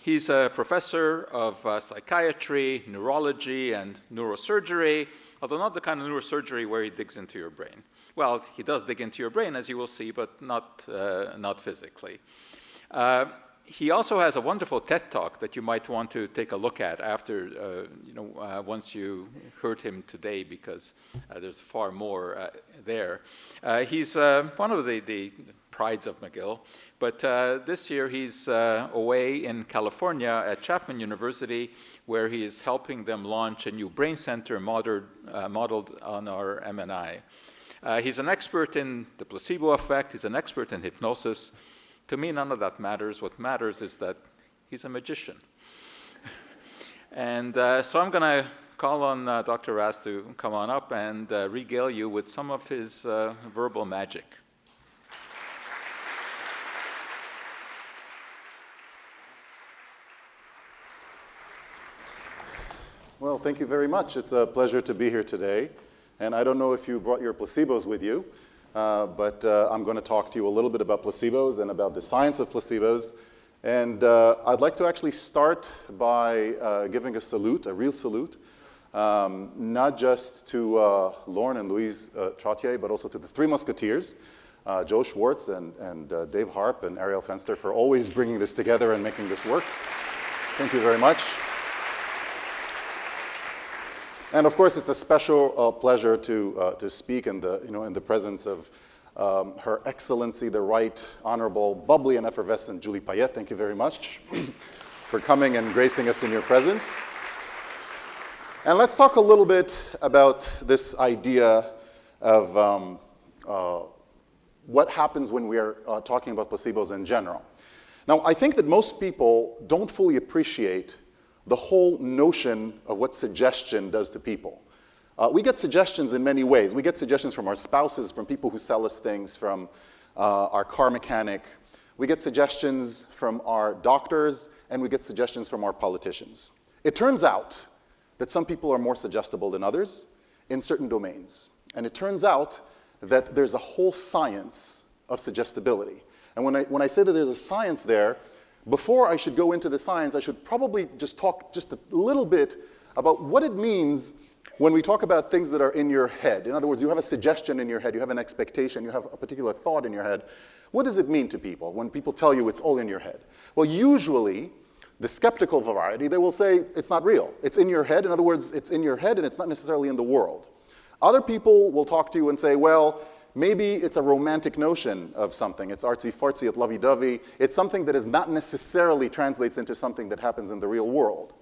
He's a professor of psychiatry, neurology, and neurosurgery, although not the kind of neurosurgery where he digs into your brain. Well, he does dig into your brain, as you will see, but not physically. He also has a wonderful TED Talk that you might want to take a look at after, once you heard him today, because there's far more there. He's one of the prides of McGill, but this year he's away in California at Chapman University, where he is helping them launch a new brain center modeled on our MNI. He's an expert in the placebo effect. He's an expert in hypnosis. To me, none of that matters. What matters is that he's a magician. And so I'm going to call on Dr. Raz to come on up and regale you with some of his verbal magic. Well, thank you very much. It's a pleasure to be here today. And I don't know if you brought your placebos with you, but I'm going to talk to you a little bit about placebos and about the science of placebos. And I'd like to actually start by giving a salute, a real salute, not just to Lorne and Louise Trottier, but also to the three musketeers, Joe Schwartz and Dave Harp and Ariel Fenster, for always bringing this together and making this work. Thank you very much. And of course, it's a special pleasure to speak in the presence of Her Excellency, the Right Honorable, bubbly and effervescent Julie Payette. Thank you very much for coming and gracing us in your presence. And let's talk a little bit about this idea of what happens when we are talking about placebos in general. Now, I think that most people don't fully appreciate the whole notion of what suggestion does to people. We get suggestions in many ways. We get suggestions from our spouses, from people who sell us things, from our car mechanic. We get suggestions from our doctors, and we get suggestions from our politicians. It turns out that some people are more suggestible than others in certain domains. And it turns out that there's a whole science of suggestibility. And when I say that there's a science there, before I should go into the science, I should probably just talk just a little bit about what it means when we talk about things that are in your head. In other words, you have a suggestion in your head, you have an expectation, you have a particular thought in your head. What does it mean to people when people tell you it's all in your head? Well, usually, the skeptical variety, they will say it's not real. It's in your head. In other words, it's in your head and it's not necessarily in the world. Other people will talk to you and say, well, maybe it's a romantic notion of something. It's artsy-fartsy, it's lovey-dovey. It's something that is not necessarily translates into something that happens in the real world.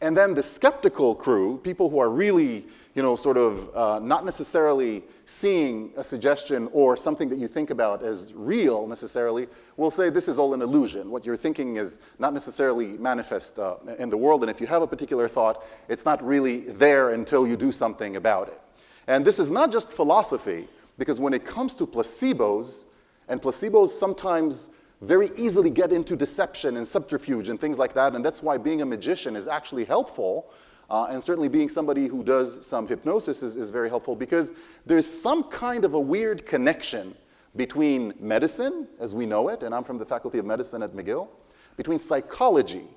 And then the skeptical crew, people who are really, not necessarily seeing a suggestion or something that you think about as real necessarily, will say this is all an illusion. What you're thinking is not necessarily manifest in the world. And if you have a particular thought, it's not really there until you do something about it. And this is not just philosophy. Because when it comes to placebos, and placebos sometimes very easily get into deception and subterfuge and things like that, and that's why being a magician is actually helpful, and certainly being somebody who does some hypnosis is very helpful, because there's some kind of a weird connection between medicine, as we know it, and I'm from the Faculty of Medicine at McGill, between psychology,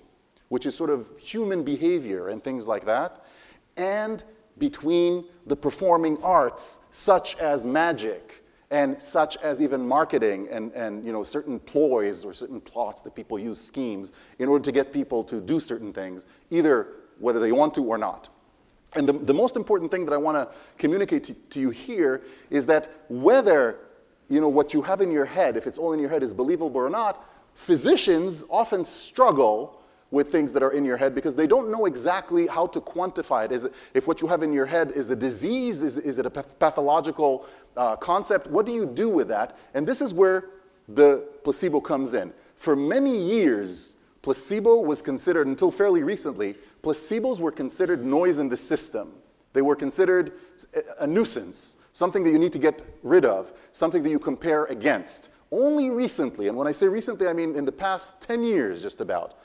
which is sort of human behavior and things like that, and between the performing arts, such as magic, and such as even marketing and certain ploys or certain plots that people use, schemes, in order to get people to do certain things, either whether they want to or not. And the most important thing that I want to communicate to you here is that whether what you have in your head, if it's all in your head, is believable or not, physicians often struggle with things that are in your head because they don't know exactly how to quantify it. If what you have in your head is a disease, is it a pathological concept? What do you do with that? And this is where the placebo comes in. For many years, placebo was considered, until fairly recently, placebos were considered noise in the system. They were considered a nuisance, something that you need to get rid of, something that you compare against. Only recently, and when I say recently, I mean in the past 10 years just about,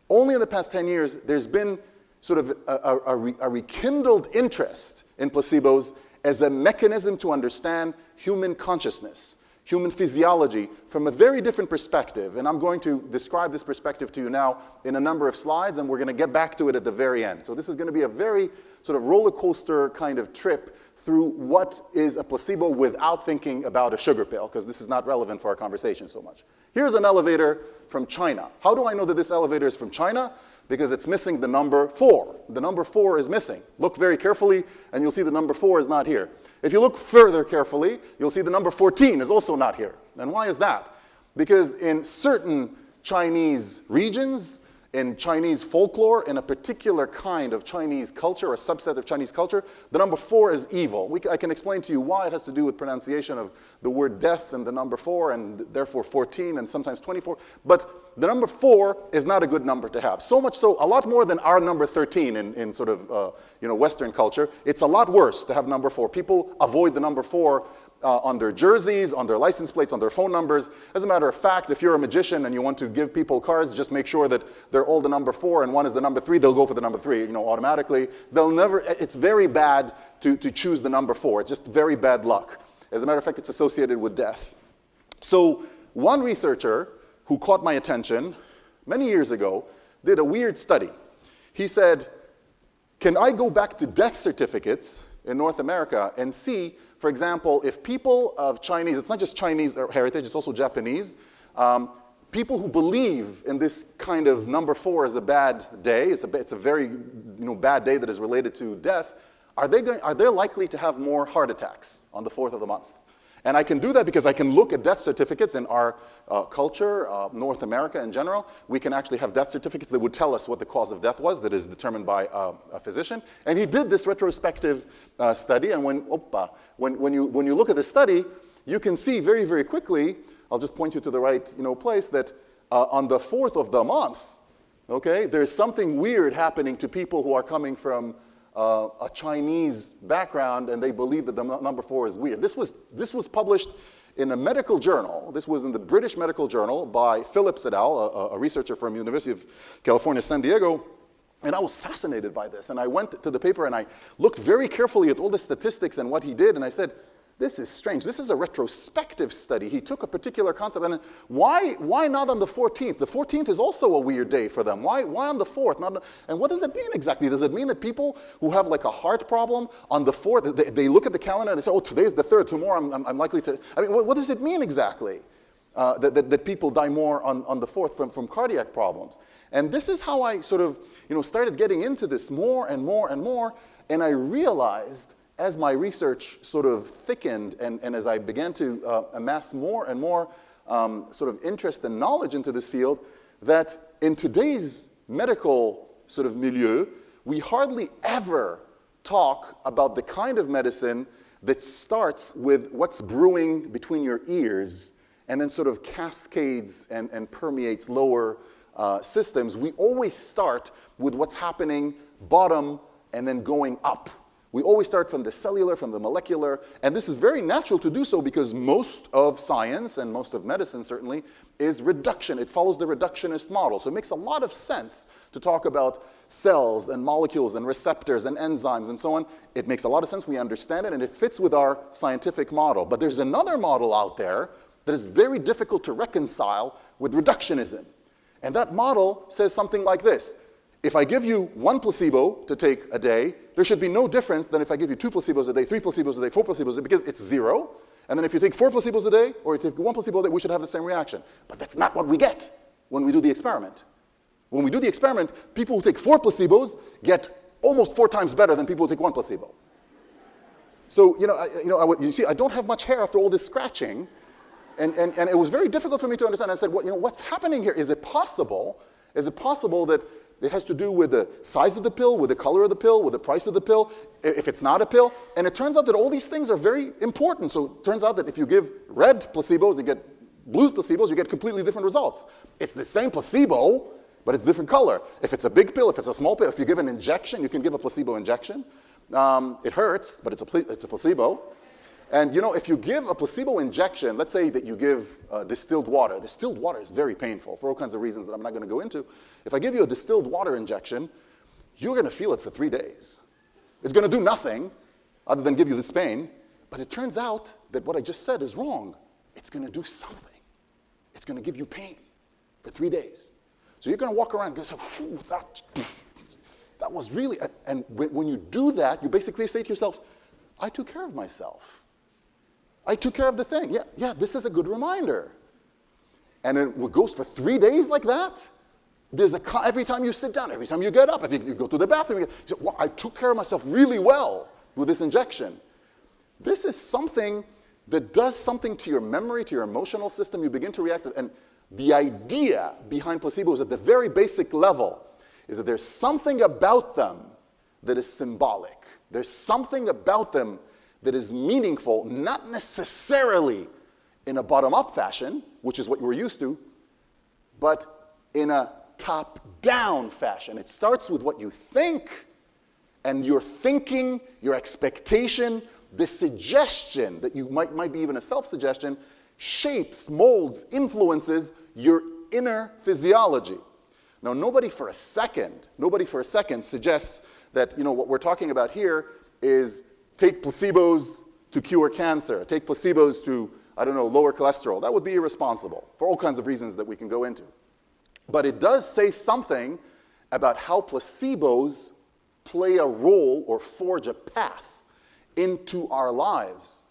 only in the past 10 years, there's been sort of a rekindled interest in placebos as a mechanism to understand human consciousness, human physiology from a very different perspective. And I'm going to describe this perspective to you now in a number of slides, and we're going to get back to it at the very end. So this is going to be a very sort of roller coaster kind of trip through what is a placebo without thinking about a sugar pill, because this is not relevant for our conversation so much. Here's an elevator from China. How do I know that this elevator is from China? Because it's missing the number 4. The number 4 is missing. Look very carefully, and you'll see the number 4 is not here. If you look further carefully, you'll see the number 14 is also not here. And why is that? Because in certain Chinese regions, in Chinese folklore, in a particular kind of Chinese culture, a subset of Chinese culture, the number 4 is evil. I can explain to you why. It has to do with pronunciation of the word death and the number 4, and therefore 14 and sometimes 24. But the number 4 is not a good number to have. So much so, a lot more than our number 13 in sort of Western culture. It's a lot worse to have number 4. People avoid the number 4 on their jerseys, on their license plates, on their phone numbers. As a matter of fact, if you're a magician and you want to give people cards, just make sure that they're all the number 4 and one is the number 3, they'll go for the number 3, automatically. They'll never, it's very bad to choose the number 4. It's just very bad luck. As a matter of fact, it's associated with death. So one researcher who caught my attention many years ago did a weird study. He said, can I go back to death certificates in North America and see, for example, if people of Chinese, it's not just Chinese heritage, it's also Japanese, people who believe in this kind of number 4 as a bad day, it's a very bad day that is related to death, are they likely to have more heart attacks on the 4th of the month? And I can do that because I can look at death certificates in our culture, North America in general. We can actually have death certificates that would tell us what the cause of death was that is determined by a physician. And he did this retrospective study. And when you look at the study, you can see very, very quickly, I'll just point you to the right place, that on the 4th of the month, okay, there's something weird happening to people who are coming from a Chinese background, and they believe that the number 4 is weird. This was published in a medical journal. This was in the British Medical Journal by Phillips et al., a researcher from University of California, San Diego. And I was fascinated by this. And I went to the paper and I looked very carefully at all the statistics and what he did, and I said, this is strange. This is a retrospective study. He took a particular concept, and why not on the 14th? The 14th is also a weird day for them. Why on the 4th? And what does it mean exactly? Does it mean that people who have like a heart problem on the 4th, they look at the calendar and they say, oh, today's the 3rd, tomorrow I'm likely to, I mean, what does it mean exactly? That people die more on the 4th from cardiac problems. And this is how I sort of started getting into this more and more and more, and I realized as my research sort of thickened and as I began to amass more and more sort of interest and knowledge into this field, that in today's medical sort of milieu, we hardly ever talk about the kind of medicine that starts with what's brewing between your ears and then sort of cascades and permeates lower systems. We always start with what's happening bottom and then going up. We always start from the cellular, from the molecular, and this is very natural to do so because most of science, and most of medicine certainly, is reduction. It follows the reductionist model. So it makes a lot of sense to talk about cells and molecules and receptors and enzymes and so on. It makes a lot of sense. We understand it, and it fits with our scientific model. But there's another model out there that is very difficult to reconcile with reductionism. And that model says something like this. If I give you 1 placebo to take a day, there should be no difference than if I give you 2 placebos a day, 3 placebos a day, 4 placebos a day, because it's 0. And then if you take 4 placebos a day, or you take 1 placebo a day, we should have the same reaction. But that's not what we get when we do the experiment. When we do the experiment, people who take 4 placebos get almost 4 times better than people who take 1 placebo. So, you see, I don't have much hair after all this scratching. And it was very difficult for me to understand. I said, well, what's happening here? Is it possible that it has to do with the size of the pill, with the color of the pill, with the price of the pill, if it's not a pill? And it turns out that all these things are very important. So it turns out that if you give red placebos, you get blue placebos, you get completely different results. It's the same placebo, but it's different color. If it's a big pill, if it's a small pill, if you give an injection, you can give a placebo injection. It hurts, but it's a placebo. And if you give a placebo injection, let's say that you give distilled water. Distilled water is very painful for all kinds of reasons that I'm not going to go into. If I give you a distilled water injection, you're going to feel it for 3 days. It's going to do nothing other than give you this pain. But it turns out that what I just said is wrong. It's going to do something. It's going to give you pain for 3 days. So you're going to walk around and go, that was really, and when you do that, you basically say to yourself, I took care of myself. I took care of the thing. Yeah, this is a good reminder. And it goes for 3 days like that. Every time you sit down, every time you get up, if you go to the bathroom, you say, well, I took care of myself really well with this injection. This is something that does something to your memory, to your emotional system. You begin to react. And the idea behind placebos at the very basic level is that there's something about them that is symbolic. There's something about them that is meaningful, not necessarily in a bottom-up fashion, which is what we're used to, but in a top-down fashion. It starts with what you think, and your thinking, your expectation, the suggestion that you might be even a self-suggestion, shapes, molds, influences your inner physiology. Now, nobody for a second suggests that, what we're talking about here is take placebos to cure cancer, take placebos to, lower cholesterol. That would be irresponsible for all kinds of reasons that we can go into. But it does say something about how placebos play a role or forge a path into our lives.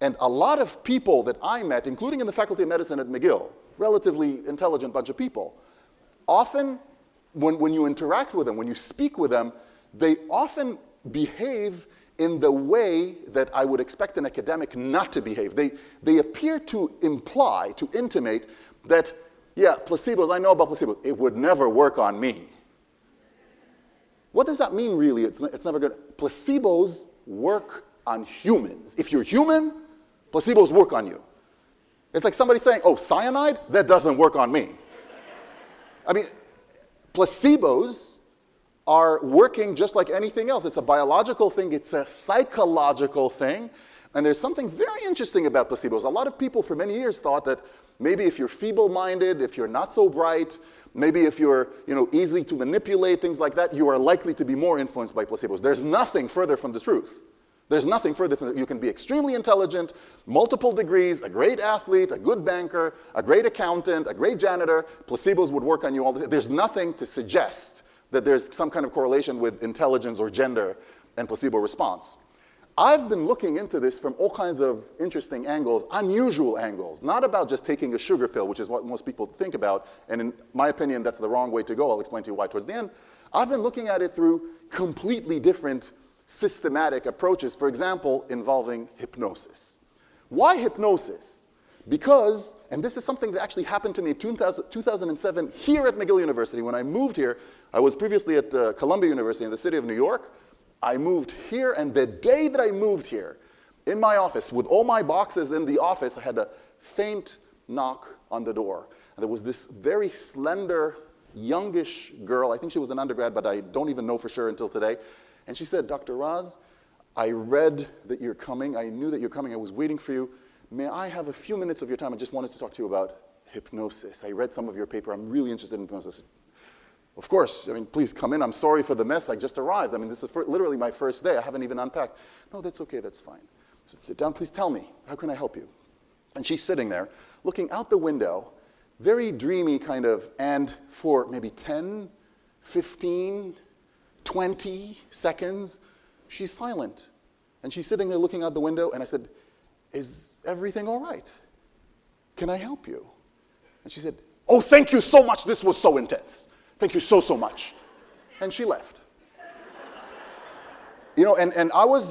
And a lot of people that I met, including in the Faculty of Medicine at McGill, relatively intelligent bunch of people, often when you interact with them, when you speak with them, they often behave in the way that I would expect an academic not to behave. They appear to imply, to intimate that, yeah, placebos, I know about placebos. It would never work on me. What does that mean, really? It's never good. Placebos work on humans. If you're human, placebos work on you. It's like somebody saying, oh, cyanide? That doesn't work on me. I mean, placebos are working just like anything else. It's a biological thing. It's a psychological thing. And there's something very interesting about placebos. A lot of people for many years thought that maybe if you're feeble-minded, if you're not so bright, maybe if you're easy to manipulate, things like that, you are likely to be more influenced by placebos. There's nothing further from the truth. There's nothing further from you can be extremely intelligent, multiple degrees, a great athlete, a good banker, a great accountant, a great janitor. Placebos would work on you all this. There's nothing to suggest that there's some kind of correlation with intelligence or gender and placebo response. I've been looking into this from all kinds of interesting angles, unusual angles, not about just taking a sugar pill, which is what most people think about, and in my opinion, that's the wrong way to go. I'll explain to you why towards the end. I've been looking at it through completely different systematic approaches, for example, involving hypnosis. Why hypnosis? Because, and this is something that actually happened to me in 2007 here at McGill University. When I moved here, I was previously at Columbia University in the city of New York. I moved here, and the day that I moved here, in my office, with all my boxes in the office, I had a faint knock on the door. And there was this very slender, youngish girl. I think she was an undergrad, but I don't even know for sure until today. And she said, Dr. Raz, I read that you're coming. I knew that you're coming. I was waiting for you. May I have a few minutes of your time? I just wanted to talk to you about hypnosis. I read some of your paper. I'm really interested in hypnosis. Of course, please come in. I'm sorry for the mess. I just arrived. This is literally my first day. I haven't even unpacked. No, that's okay. That's fine. So sit down. Please tell me. How can I help you? And she's sitting there, looking out the window, very dreamy kind of, and for maybe 10, 15, 20 seconds, she's silent. And she's sitting there looking out the window, and I said, is everything all right? Can I help you? And she said, oh, thank you so much. This was so intense. Thank you so much. And she left. You know, and I was,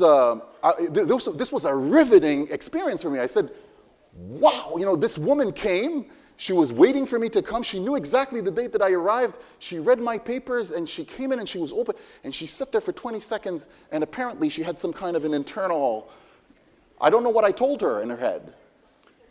this was a riveting experience for me. I said, wow, you know, this woman came, she was waiting for me to come, she knew exactly the date that I arrived, she read my papers, and she came in and she was open, and she sat there for 20 seconds, and apparently she had some kind of an internal, I don't know what I told her in her head.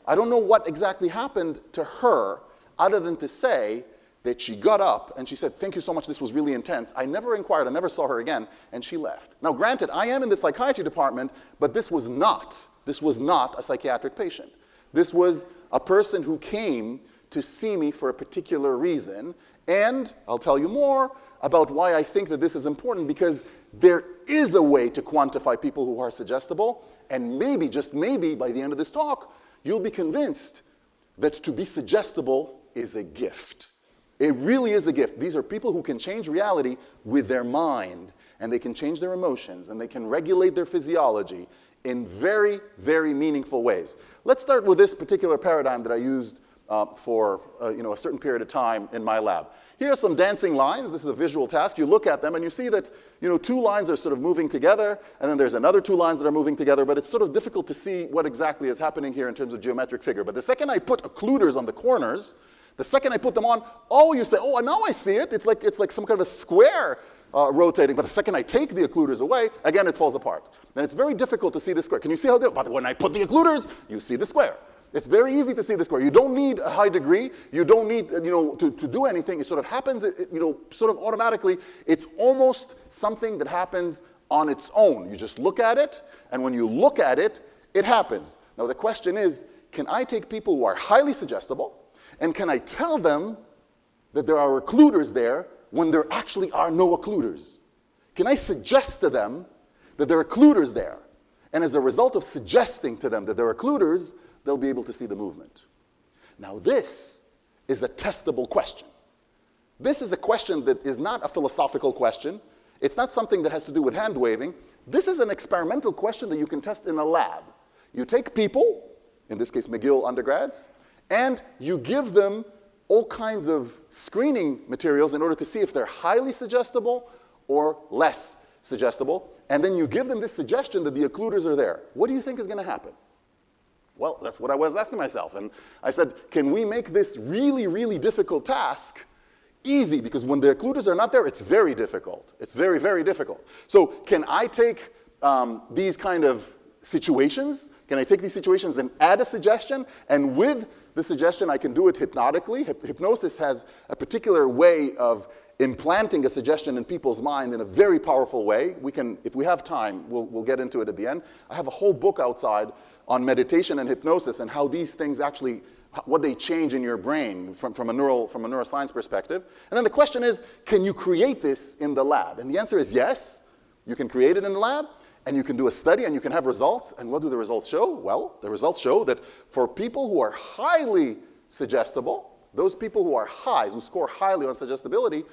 I don't know what exactly happened to her, other than to say that she got up and she said, thank you so much, this was really intense. I never inquired, I never saw her again, and she left. Now granted, I am in the psychiatry department, but this was not a psychiatric patient. This was a person who came to see me for a particular reason, and I'll tell you more about why I think that this is important, because there is a way to quantify people who are suggestible, and maybe, just maybe, by the end of this talk, you'll be convinced that to be suggestible is a gift. It really is a gift. These are people who can change reality with their mind, and they can change their emotions, and they can regulate their physiology in very, very meaningful ways. Let's start with this particular paradigm that I used for a certain period of time in my lab. Here are some dancing lines. This is a visual task. You look at them and you see that two lines are sort of moving together, and then there's another two lines that are moving together, but it's sort of difficult to see what exactly is happening here in terms of geometric figure. But the second I put occluders on the corners, the second I put them on, you say, oh, now I see it. It's like some kind of a square rotating. But the second I take the occluders away, again, it falls apart. Then it's very difficult to see the square. Can you see how? But when I put the occluders, you see the square. It's very easy to see the square. You don't need a high degree. You don't need, to do anything. It sort of happens, sort of automatically. It's almost something that happens on its own. You just look at it, and when you look at it, it happens. Now the question is, can I take people who are highly suggestible, and can I tell them that there are occluders there when there actually are no occluders? Can I suggest to them that there are occluders there? And as a result of suggesting to them that there are occluders, they'll be able to see the movement. Now this is a testable question. This is a question that is not a philosophical question. It's not something that has to do with hand waving. This is an experimental question that you can test in a lab. You take people, in this case McGill undergrads, and you give them all kinds of screening materials in order to see if they're highly suggestible or less suggestible, and then you give them this suggestion that the occluders are there. What do you think is going to happen? Well, that's what I was asking myself, and I said, can we make this really, really difficult task easy? Because when the occluders are not there, it's very difficult. It's very, very difficult. So can I take these kind of situations? Can I take these situations and add a suggestion? And with the suggestion, I can do it hypnotically. Hypnosis has a particular way of implanting a suggestion in people's mind in a very powerful way. We can, if we have time, we'll get into it at the end. I have a whole book outside on meditation and hypnosis and how these things actually, what they change in your brain from a neuroscience perspective. And then the question is, can you create this in the lab? And the answer is yes. You can create it in the lab, and you can do a study, and you can have results. And what do the results show? Well, the results show that for people who are highly suggestible, those people who are highs, who score highly on suggestibility,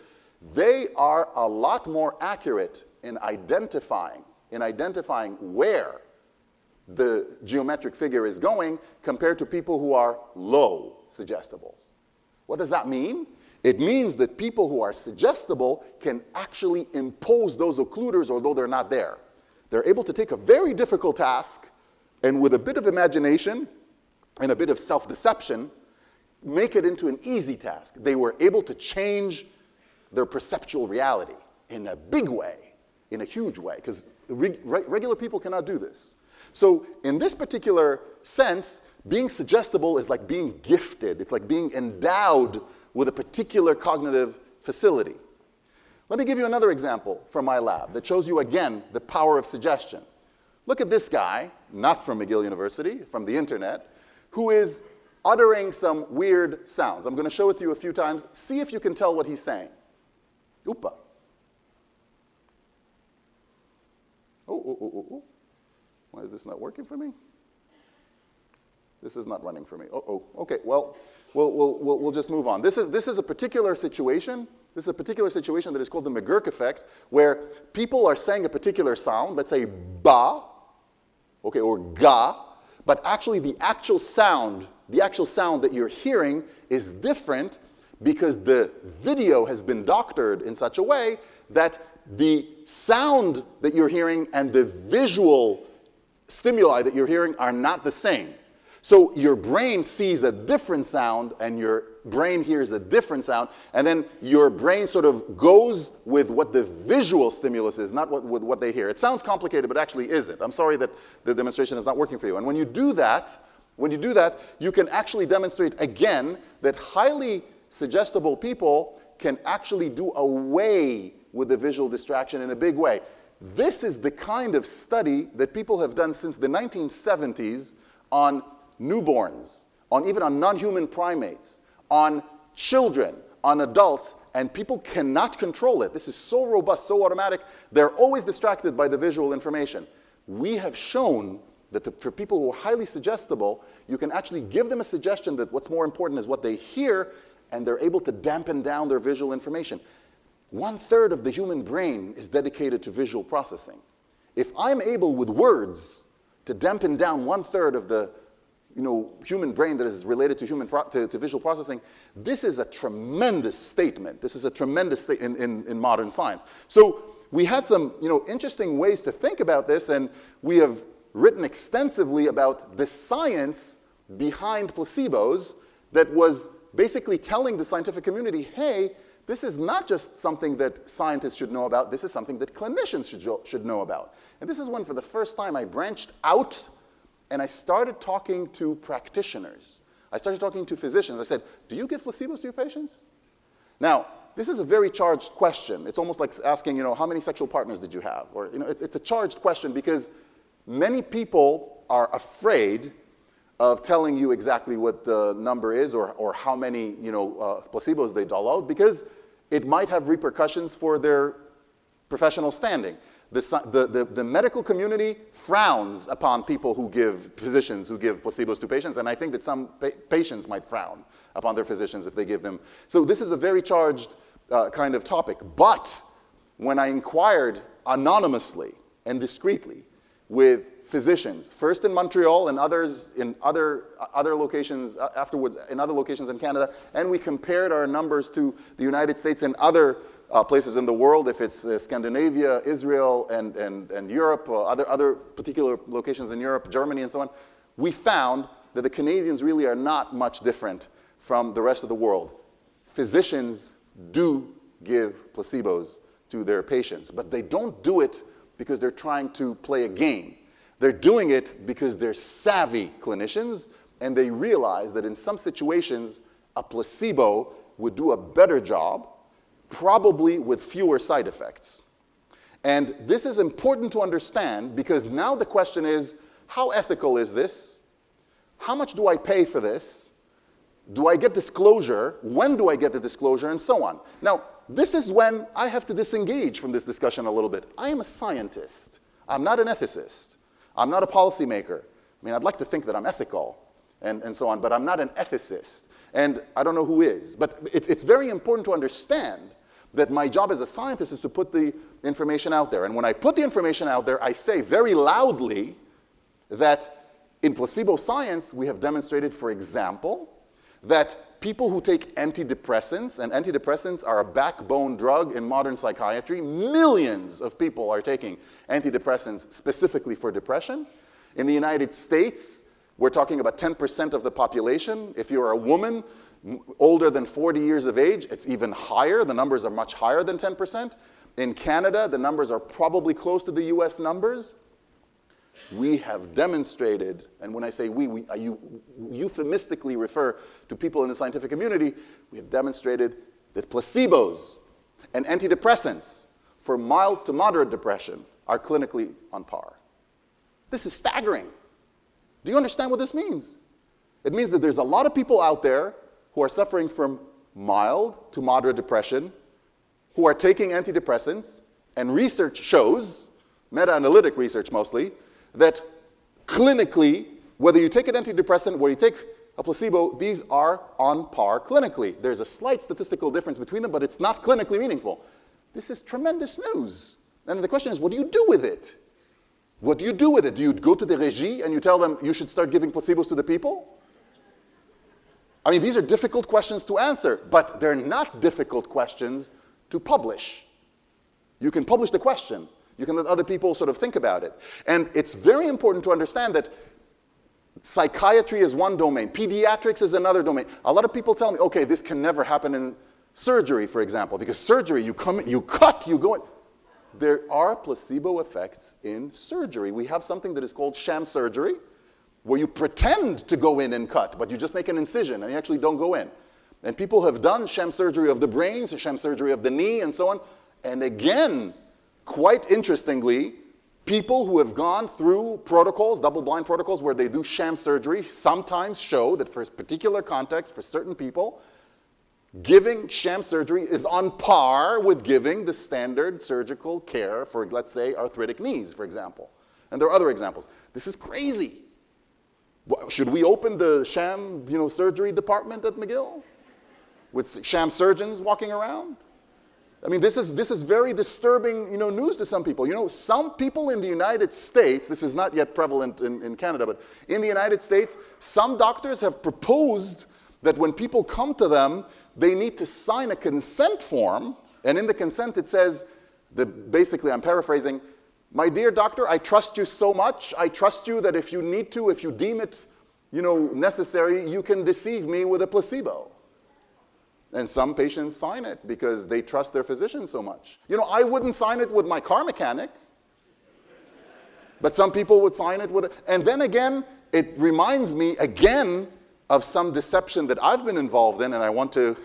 they are a lot more accurate in identifying where the geometric figure is going compared to people who are low suggestibles. What does that mean? It means that people who are suggestible can actually impose those occluders although they're not there. They're able to take a very difficult task and with a bit of imagination and a bit of self-deception, make it into an easy task. They were able to change their perceptual reality in a big way, in a huge way, because regular people cannot do this. So in this particular sense, being suggestible is like being gifted. It's like being endowed with a particular cognitive facility. Let me give you another example from my lab that shows you, again, the power of suggestion. Look at this guy, not from McGill University, from the internet, who is uttering some weird sounds. I'm going to show it to you a few times. See if you can tell what he's saying. Oopa. Oh. Why is this not working for me? This is not running for me. Okay, well, we'll just move on. This is a particular situation. This is a particular situation that is called the McGurk effect, where people are saying a particular sound, let's say ba, okay, or ga, but actually the actual sound that you're hearing is different because the video has been doctored in such a way that the sound that you're hearing and the visual stimuli that you're hearing are not the same. So your brain sees a different sound and your brain hears a different sound, and then your brain sort of goes with what the visual stimulus is, not with what they hear. It sounds complicated, but actually isn't. I'm sorry that the demonstration is not working for you. And when you do that, you can actually demonstrate again that highly suggestible people can actually do away with the visual distraction in a big way. This is the kind of study that people have done since the 1970s on newborns, even on non-human primates, on children, on adults, and people cannot control it. This is so robust, so automatic. They're always distracted by the visual information. We have shown that for people who are highly suggestible, you can actually give them a suggestion that what's more important is what they hear, and they're able to dampen down their visual information. 1/3 of the human brain is dedicated to visual processing. If I'm able with words to dampen down 1/3 of the human brain that is related to visual processing, this is a tremendous statement. This is a tremendous statement in modern science. So we had some interesting ways to think about this, and we have written extensively about the science behind placebos that was basically telling the scientific community, hey, this is not just something that scientists should know about, this is something that clinicians should know about. And this is when, for the first time, I branched out and I started talking to practitioners. I started talking to physicians. I said, do you give placebos to your patients? Now, this is a very charged question. It's almost like asking, how many sexual partners did you have? Or, it's a charged question because many people are afraid of telling you exactly what the number is or how many, placebos they dole out because it might have repercussions for their professional standing. The medical community frowns upon physicians who give placebos to patients, and I think that some patients might frown upon their physicians if they give them. So this is a very charged kind of topic. But when I inquired anonymously and discreetly with physicians, first in Montreal and others in other locations afterwards in other locations in Canada, and we compared our numbers to the United States and other places in the world, if it's Scandinavia, Israel, and Europe, other particular locations in Europe, Germany, and so on, we found that the Canadians really are not much different from the rest of the world. Physicians do give placebos to their patients, but they don't do it because they're trying to play a game. They're doing it because they're savvy clinicians, and they realize that in some situations, a placebo would do a better job, probably with fewer side effects. And this is important to understand because now the question is, how ethical is this? How much do I pay for this? Do I get disclosure? When do I get the disclosure? And so on. Now, this is when I have to disengage from this discussion a little bit. I am a scientist. I'm not an ethicist. I'm not a policymaker. I mean, I'd like to think that I'm ethical and so on, but I'm not an ethicist. And I don't know who is. But it's very important to understand that my job as a scientist is to put the information out there. And when I put the information out there, I say very loudly that in placebo science, we have demonstrated, for example, that people who take antidepressants, and antidepressants are a backbone drug in modern psychiatry, millions of people are taking antidepressants specifically for depression. In the United States, we're talking about 10% of the population. If you're a woman older than 40 years of age, it's even higher. The numbers are much higher than 10%. In Canada, the numbers are probably close to the US numbers. We have demonstrated, and when I say we euphemistically refer to people in the scientific community, we have demonstrated that placebos and antidepressants for mild to moderate depression are clinically on par. This is staggering. Do you understand what this means? It means that there's a lot of people out there who are suffering from mild to moderate depression, who are taking antidepressants, and research shows, meta-analytic research mostly, that clinically, whether you take an antidepressant, whether you take a placebo, these are on par clinically. There's a slight statistical difference between them, but it's not clinically meaningful. This is tremendous news. And the question is, what do you do with it? What do you do with it? Do you go to the régie and you tell them you should start giving placebos to the people? I mean, these are difficult questions to answer, but they're not difficult questions to publish. You can publish the question. You can let other people sort of think about it. And it's very important to understand that psychiatry is one domain. Pediatrics is another domain. A lot of people tell me, okay, this can never happen in surgery, for example, because surgery, you cut, you go in. There are placebo effects in surgery. We have something that is called sham surgery, where you pretend to go in and cut, but you just make an incision and you actually don't go in. And people have done sham surgery of the brain, sham surgery of the knee, and so on. And again, quite interestingly, people who have gone through protocols, double-blind protocols, where they do sham surgery, sometimes show that for a particular context, for certain people, giving sham surgery is on par with giving the standard surgical care for, let's say, arthritic knees, for example. And there are other examples. This is crazy. Should we open the sham, surgery department at McGill with sham surgeons walking around? I mean, this is very disturbing, news to some people. Some people in the United States, this is not yet prevalent in Canada, but in the United States, some doctors have proposed that when people come to them, they need to sign a consent form, and in the consent it says, basically I'm paraphrasing, my dear doctor, I trust you so much, I trust you that if you need to, if you deem it necessary, you can deceive me with a placebo. And some patients sign it because they trust their physician so much. I wouldn't sign it with my car mechanic, but some people would sign it with it. And then again, it reminds me again of some deception that I've been involved in, and I want to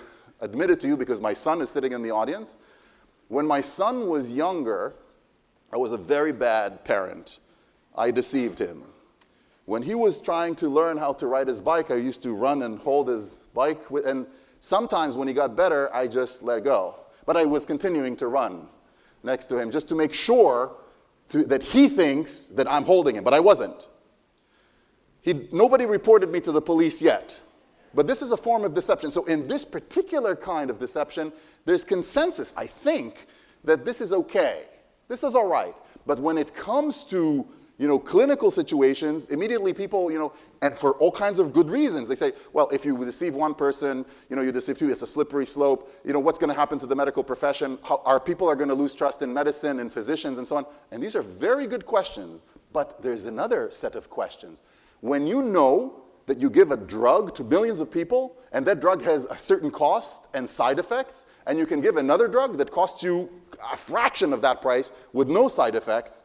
admit it to you because my son is sitting in the audience. When my son was younger, I was a very bad parent. I deceived him. When he was trying to learn how to ride his bike, I used to run and hold his bike, and sometimes when he got better, I just let go. But I was continuing to run next to him just to make sure that he thinks that I'm holding him, but I wasn't. Nobody reported me to the police yet, but this is a form of deception. So in this particular kind of deception, there's consensus, I think, that this is okay. This is all right. But when it comes to clinical situations, immediately people, and for all kinds of good reasons, they say, well, if you deceive one person, you deceive two, it's a slippery slope. What's going to happen to the medical profession? Our people are going to lose trust in medicine and physicians and so on. And these are very good questions, but there's another set of questions. When you know that you give a drug to millions of people, and that drug has a certain cost and side effects, and you can give another drug that costs you a fraction of that price with no side effects,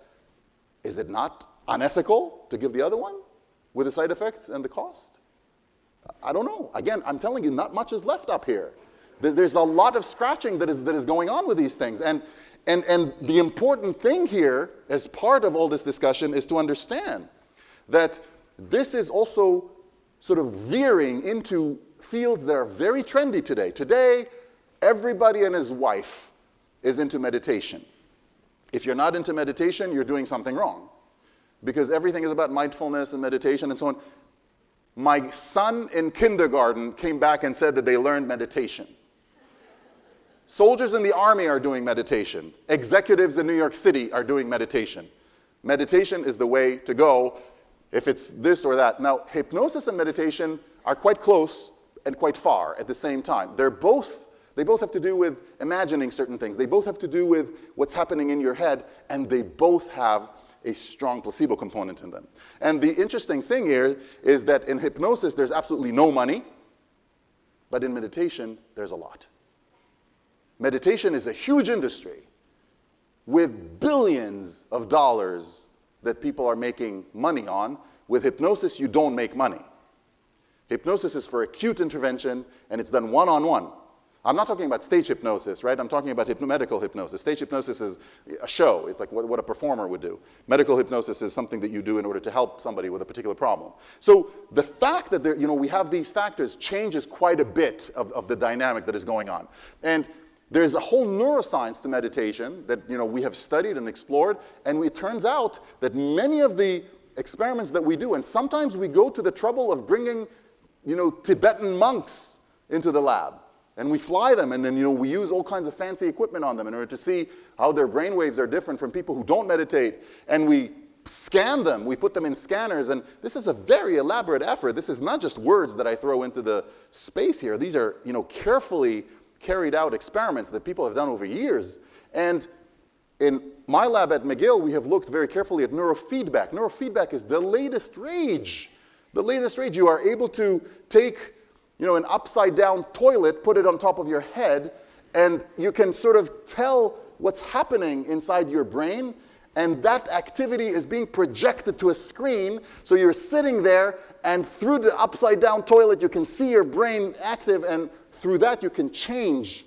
is it not unethical to give the other one with the side effects and the cost? I don't know. Again, I'm telling you, not much is left up here. There's a lot of scratching that is going on with these things. And the important thing here, as part of all this discussion, is to understand that this is also sort of veering into fields that are very trendy today. Today, everybody and his wife is into meditation. If you're not into meditation, you're doing something wrong, because everything is about mindfulness and meditation and so on. My son in kindergarten came back and said that they learned meditation. Soldiers in the army are doing meditation. Executives in New York City are doing meditation. Meditation is the way to go if it's this or that. Now, hypnosis and meditation are quite close and quite far at the same time. They both have to do with imagining certain things. They both have to do with what's happening in your head, and they both have a strong placebo component in them. And the interesting thing here is that in hypnosis, there's absolutely no money, but in meditation, there's a lot. Meditation is a huge industry with billions of dollars that people are making money on. With hypnosis, you don't make money. Hypnosis is for acute intervention, and it's done one-on-one. I'm not talking about stage hypnosis, right? I'm talking about medical hypnosis. Stage hypnosis is a show. It's like what a performer would do. Medical hypnosis is something that you do in order to help somebody with a particular problem. So the fact that we have these factors changes quite a bit of the dynamic that is going on. And there's a whole neuroscience to meditation that we have studied and explored, and it turns out that many of the experiments that we do, and sometimes we go to the trouble of bringing Tibetan monks into the lab. And we fly them, and then we use all kinds of fancy equipment on them in order to see how their brain waves are different from people who don't meditate. And we scan them, we put them in scanners, and this is a very elaborate effort. This is not just words that I throw into the space here. These are carefully carried out experiments that people have done over years. And In my lab at McGill, we have looked very carefully at neurofeedback. Neurofeedback is the latest rage. The latest rage. You are able to take, an upside-down toilet, put it on top of your head, and you can sort of tell what's happening inside your brain, and that activity is being projected to a screen, so you're sitting there, and through the upside-down toilet, you can see your brain active, and through that, you can change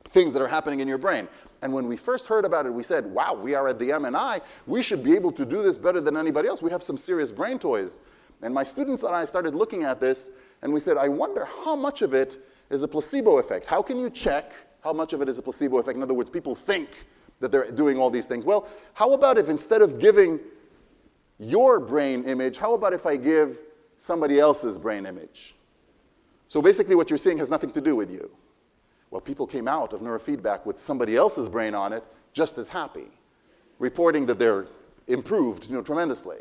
things that are happening in your brain. And when we first heard about it, we said, wow, we are at the MNI. We should be able to do this better than anybody else. We have some serious brain toys. And my students and I started looking at this, and we said, I wonder how much of it is a placebo effect. How can you check how much of it is a placebo effect? In other words, people think that they're doing all these things. Well, how about if instead of giving your brain image, how about if I give somebody else's brain image? So basically what you're seeing has nothing to do with you. Well, people came out of neurofeedback with somebody else's brain on it, just as happy, reporting that they're improved, tremendously.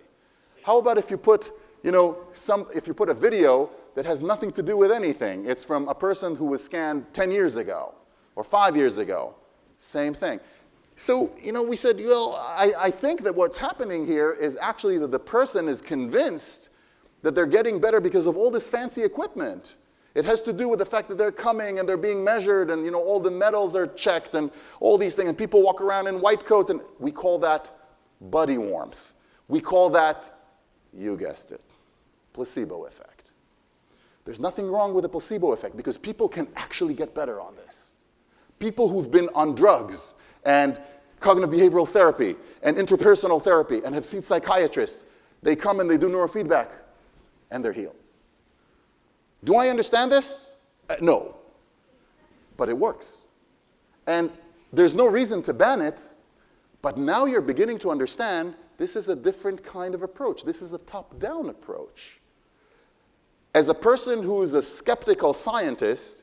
How about if you put, if you put a video that has nothing to do with anything? It's from a person who was scanned 10 years ago or 5 years ago. Same thing. So, we said, I think that what's happening here is actually that the person is convinced that they're getting better because of all this fancy equipment. It has to do with the fact that they're coming and they're being measured and, all the metals are checked and all these things. And people walk around in white coats, and we call that body warmth. We call that, you guessed it, placebo effect. There's nothing wrong with a placebo effect because people can actually get better on this. People who've been on drugs and cognitive behavioral therapy and interpersonal therapy and have seen psychiatrists, they come and they do neurofeedback and they're healed. Do I understand this? No. But it works. And there's no reason to ban it, but now you're beginning to understand this is a different kind of approach. This is a top-down approach. As a person who is a skeptical scientist,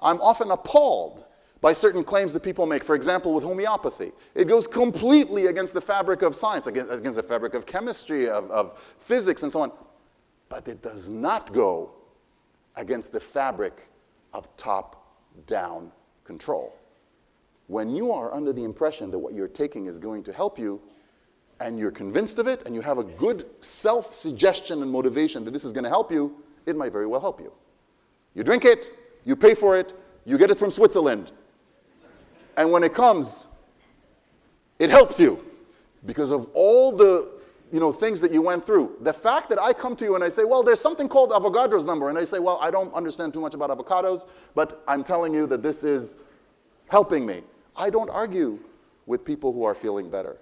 I'm often appalled by certain claims that people make. For example, with homeopathy. It goes completely against the fabric of science, against the fabric of chemistry, of physics, and so on. But it does not go against the fabric of top-down control. When you are under the impression that what you're taking is going to help you, and you're convinced of it, and you have a good self-suggestion and motivation that this is going to help you, it might very well help you. You drink it, you pay for it, you get it from Switzerland. And when it comes, it helps you because of all the things that you went through. The fact that I come to you and I say, well, there's something called Avogadro's number, and I say, well, I don't understand too much about avocados, but I'm telling you that this is helping me. I don't argue with people who are feeling better.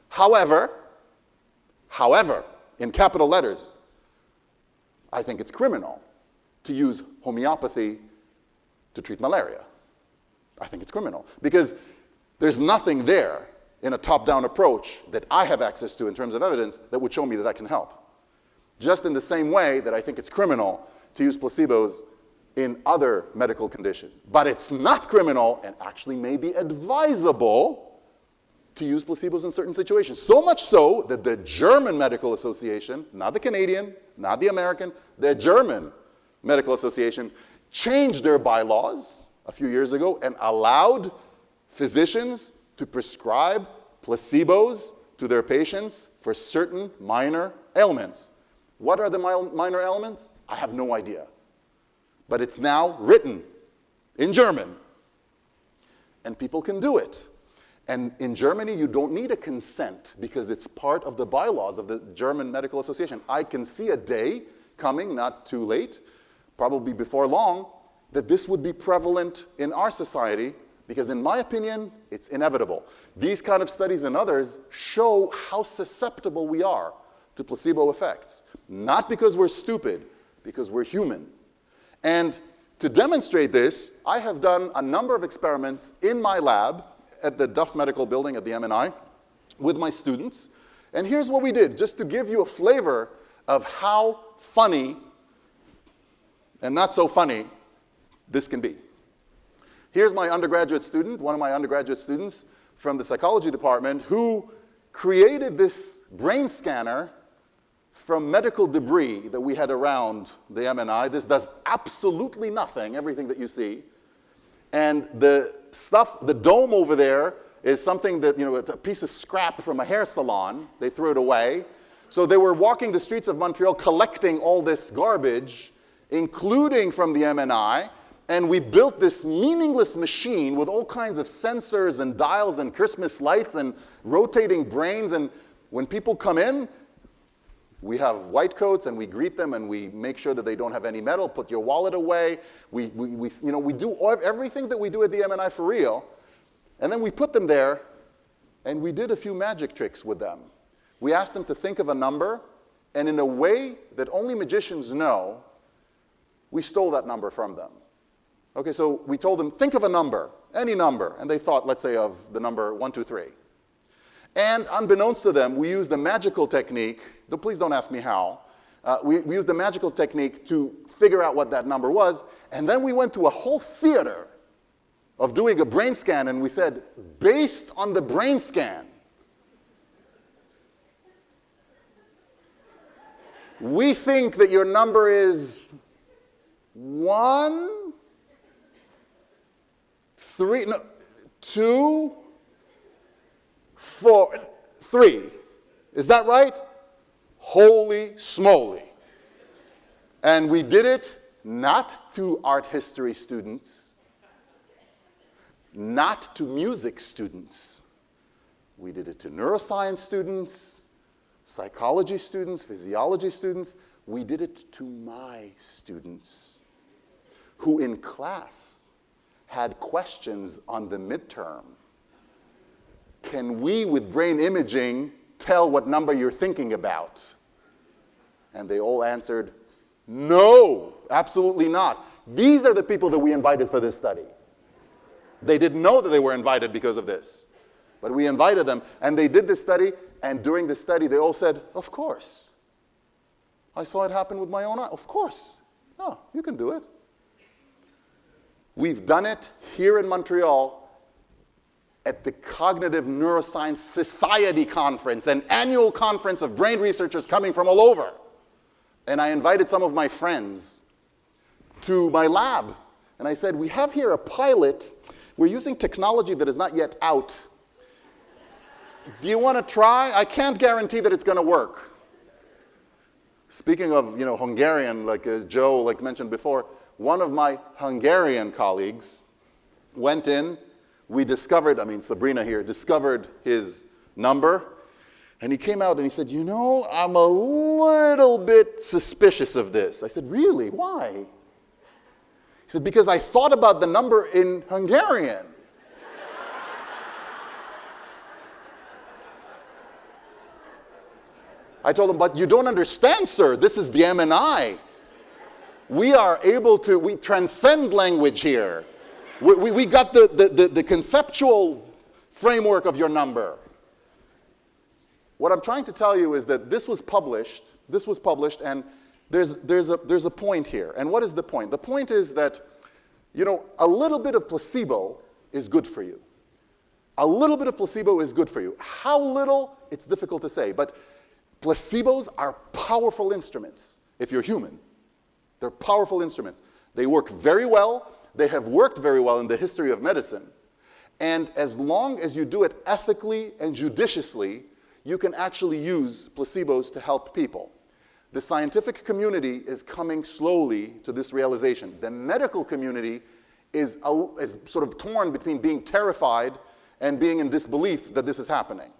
However, in capital letters, I think it's criminal to use homeopathy to treat malaria. I think it's criminal because there's nothing there in a top-down approach that I have access to in terms of evidence that would show me that that can help. Just in the same way that I think it's criminal to use placebos in other medical conditions. But it's not criminal and actually may be advisable to use placebos in certain situations. So much so that the German Medical Association, not the Canadian, not the American, the German Medical Association changed their bylaws a few years ago and allowed physicians to prescribe placebos to their patients for certain minor ailments. What are the minor ailments? I have no idea. But it's now written in German. And people can do it. And in Germany, you don't need a consent because it's part of the bylaws of the German Medical Association. I can see a day coming, not too late, probably before long, that this would be prevalent in our society because in my opinion, it's inevitable. These kind of studies and others show how susceptible we are to placebo effects. Not because we're stupid, because we're human. And to demonstrate this, I have done a number of experiments in my lab at the Duff Medical Building at the MNI with my students. And here's what we did, just to give you a flavor of how funny and not so funny this can be. Here's my undergraduate student, one of my undergraduate students from the psychology department, who created this brain scanner from medical debris that we had around the MNI. This does absolutely nothing, everything that you see. And the stuff, the dome over there, is something that, it's a piece of scrap from a hair salon. They threw it away. So they were walking the streets of Montreal collecting all this garbage, including from the MNI, and we built this meaningless machine with all kinds of sensors and dials and Christmas lights and rotating brains, and when people come in, we have white coats and we greet them and we make sure that they don't have any metal, put your wallet away. We do everything that we do at the MNI for real, and then we put them there and we did a few magic tricks with them. We asked them to think of a number, and in a way that only magicians know, we stole that number from them. Okay, so we told them, think of a number, any number, and they thought, let's say, of the number 1, 2, 3. And unbeknownst to them, we used a magical technique, though please don't ask me how, we used a magical technique to figure out what that number was, and then we went to a whole theater of doing a brain scan, and we said, based on the brain scan, we think that your number is 1, 3, no, 2, 4, 3. Is that right? Holy smoly. And we did it not to art history students, not to music students. We did it to neuroscience students, psychology students, physiology students. We did it to my students who in class had questions on the midterm. Can we, with brain imaging, tell what number you're thinking about? And they all answered, no, absolutely not. These are the people that we invited for this study. They didn't know that they were invited because of this. But we invited them, and they did this study, and during the study, they all said, of course. I saw it happen with my own eye. Of course. Oh, you can do it. We've done it here in Montreal at the Cognitive Neuroscience Society Conference, an annual conference of brain researchers coming from all over. And I invited some of my friends to my lab. And I said, we have here a pilot. We're using technology that is not yet out. Do you want to try? I can't guarantee that it's going to work. Speaking of, Hungarian, like Joe mentioned before, one of my Hungarian colleagues went in. We discovered, Sabrina here, discovered his number. And he came out and he said, I'm a little bit suspicious of this. I said, really? Why? He said, because I thought about the number in Hungarian. I told him, but you don't understand, sir. This is the MNI. We are able to, we transcend language here. We got the conceptual framework of your number. What I'm trying to tell you is that this was published, and there's a point here. And what is the point? The point is that, a little bit of placebo is good for you. A little bit of placebo is good for you. How little, it's difficult to say, but placebos are powerful instruments if you're human. They're powerful instruments. They work very well. They have worked very well in the history of medicine. And as long as you do it ethically and judiciously, you can actually use placebos to help people. The scientific community is coming slowly to this realization. The medical community is sort of torn between being terrified and being in disbelief that this is happening.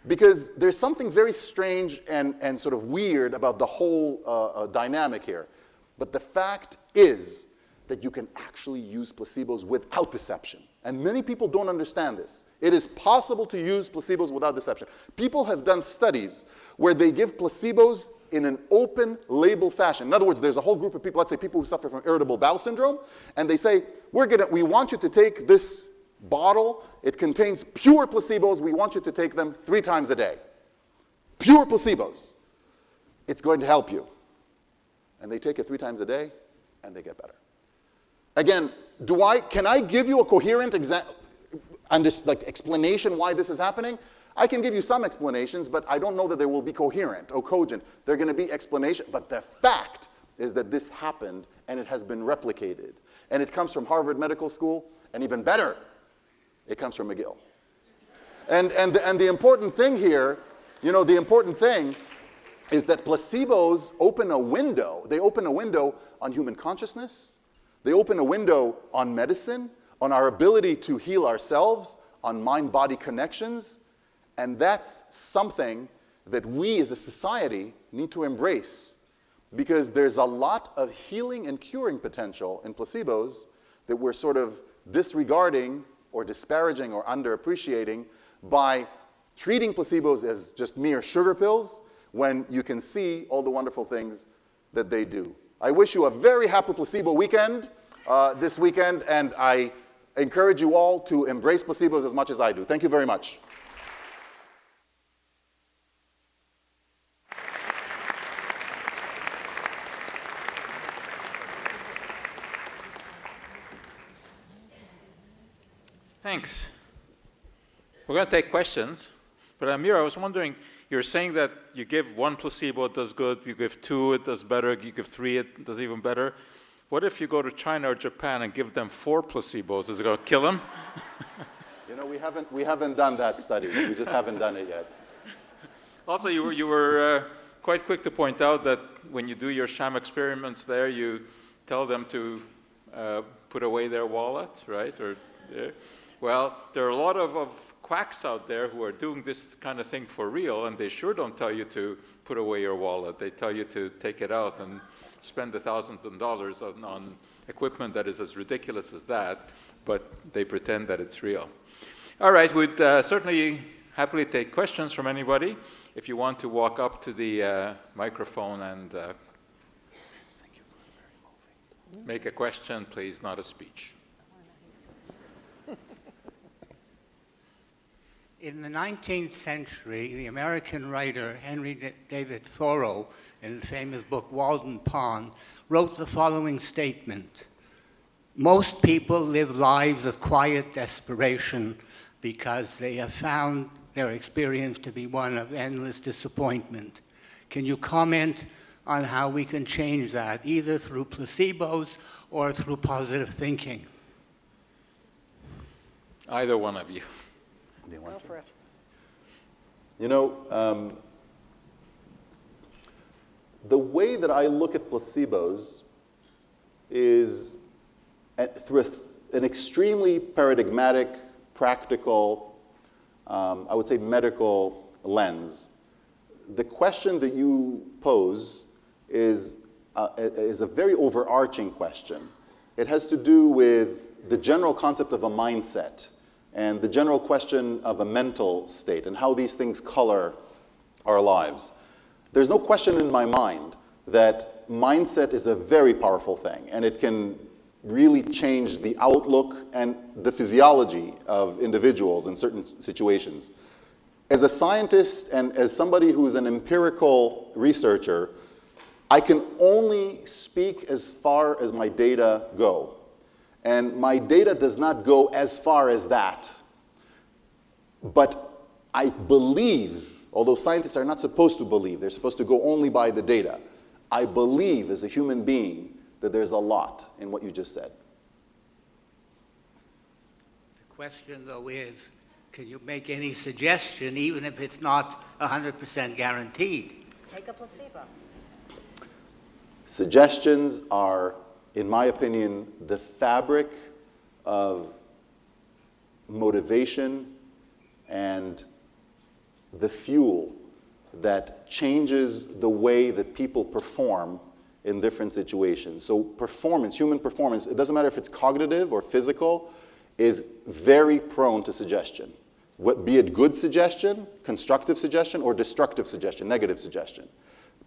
Because there's something very strange and sort of weird about the whole dynamic here. But the fact is that you can actually use placebos without deception. And many people don't understand this. It is possible to use placebos without deception. People have done studies where they give placebos in an open label fashion. In other words, there's a whole group of people, let's say people who suffer from irritable bowel syndrome, and they say, we want you to take this bottle. It contains pure placebos. We want you to take them 3 times a day. Pure placebos. It's going to help you. And they take it 3 times a day, and they get better. Again, can I give you a coherent explanation why this is happening? I can give you some explanations, but I don't know that they will be coherent or cogent. They're going to be explanations, but the fact is that this happened, and it has been replicated. And it comes from Harvard Medical School, and even better, it comes from McGill. And the important thing here, the important thing is that placebos open a window. They open a window on human consciousness. They open a window on medicine, on our ability to heal ourselves, on mind-body connections. And that's something that we as a society need to embrace, because there's a lot of healing and curing potential in placebos that we're sort of disregarding or disparaging or underappreciating by treating placebos as just mere sugar pills when you can see all the wonderful things that they do. I wish you a very happy placebo weekend this weekend, and I encourage you all to embrace placebos as much as I do. Thank you very much. Thanks. We're going to take questions. But Amir, I was wondering, you're saying that you give one placebo, it does good. You give two, it does better. You give three, it does even better. What if you go to China or Japan and give them 4 placebos? Is it going to kill them? We haven't done that study. We just haven't done it yet. Also, you were quite quick to point out that when you do your sham experiments there, you tell them to put away their wallet, right? Well, there are a lot of quacks out there who are doing this kind of thing for real, and they sure don't tell you to put away your wallet. They tell you to take it out and spend the thousands of dollars on equipment that is as ridiculous as that, but they pretend that it's real. All right, we'd certainly happily take questions from anybody. If you want to walk up to the microphone and make a question, please, not a speech. In the 19th century, the American writer Henry David Thoreau, in the famous book Walden Pond, wrote the following statement: "Most people live lives of quiet desperation because they have found their experience to be one of endless disappointment." Can you comment on how we can change that, either through placebos or through positive thinking? Either one of you. Go for it. The way that I look at placebos is through an extremely paradigmatic, practical, I would say medical lens. The question that you pose is a very overarching question. It has to do with the general concept of a mindset and the general question of a mental state and how these things color our lives. There's no question in my mind that mindset is a very powerful thing, and it can really change the outlook and the physiology of individuals in certain situations. As a scientist and as somebody who's an empirical researcher, I can only speak as far as my data go. And my data does not go as far as that. But I believe, although scientists are not supposed to believe, they're supposed to go only by the data, I believe as a human being that there's a lot in what you just said. The question, though, is, can you make any suggestion, even if it's not 100% guaranteed? Take a placebo. Suggestions are, in my opinion, the fabric of motivation and the fuel that changes the way that people perform in different situations. So performance, human performance, it doesn't matter if it's cognitive or physical, is very prone to suggestion. Be it good suggestion, constructive suggestion, or destructive suggestion, negative suggestion.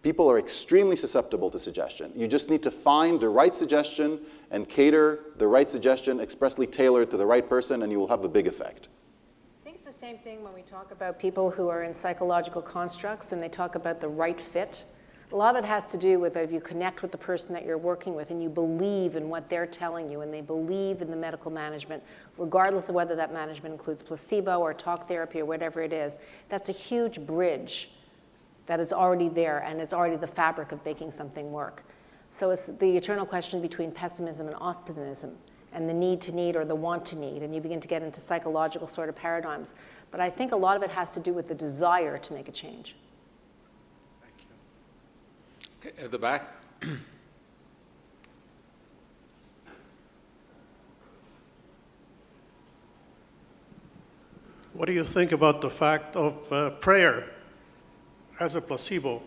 People are extremely susceptible to suggestion. You just need to find the right suggestion and cater the right suggestion expressly tailored to the right person, and you will have a big effect. I think it's the same thing when we talk about people who are in psychological constructs and they talk about the right fit. A lot of it has to do with if you connect with the person that you're working with and you believe in what they're telling you and they believe in the medical management, regardless of whether that management includes placebo or talk therapy or whatever it is. That's a huge bridge that is already there and is already the fabric of making something work. So it's the eternal question between pessimism and optimism. and the need to need or the want to need, and you begin to get into psychological sort of paradigms. But I think a lot of it has to do with the desire to make a change. Okay, at the back. What do you think about the fact of prayer as a placebo?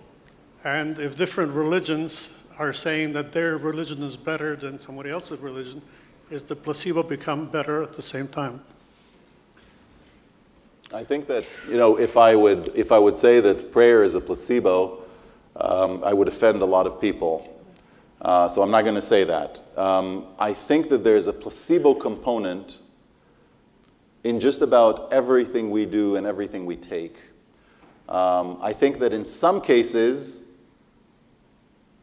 And if different religions are saying that their religion is better than somebody else's religion, is the placebo become better at the same time? I think that, if I would say that prayer is a placebo, I would offend a lot of people. So I'm not going to say that. I think that there's a placebo component in just about everything we do and everything we take. I think that in some cases,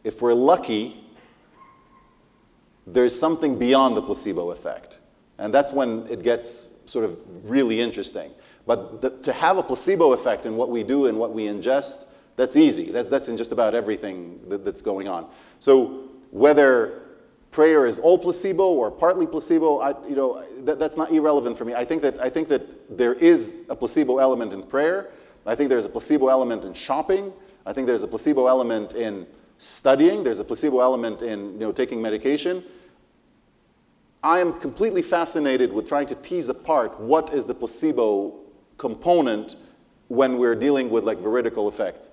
if we're lucky, there's something beyond the placebo effect. And that's when it gets sort of really interesting. But to have a placebo effect in what we do and what we ingest, that's easy. That's in just about everything that's going on. So whether prayer is all placebo or partly placebo, that's not irrelevant for me. I think that there is a placebo element in prayer. I think there's a placebo element in shopping. I think there's a placebo element in studying. There's a placebo element in taking medication. I am completely fascinated with trying to tease apart what is the placebo component when we're dealing with veridical effects.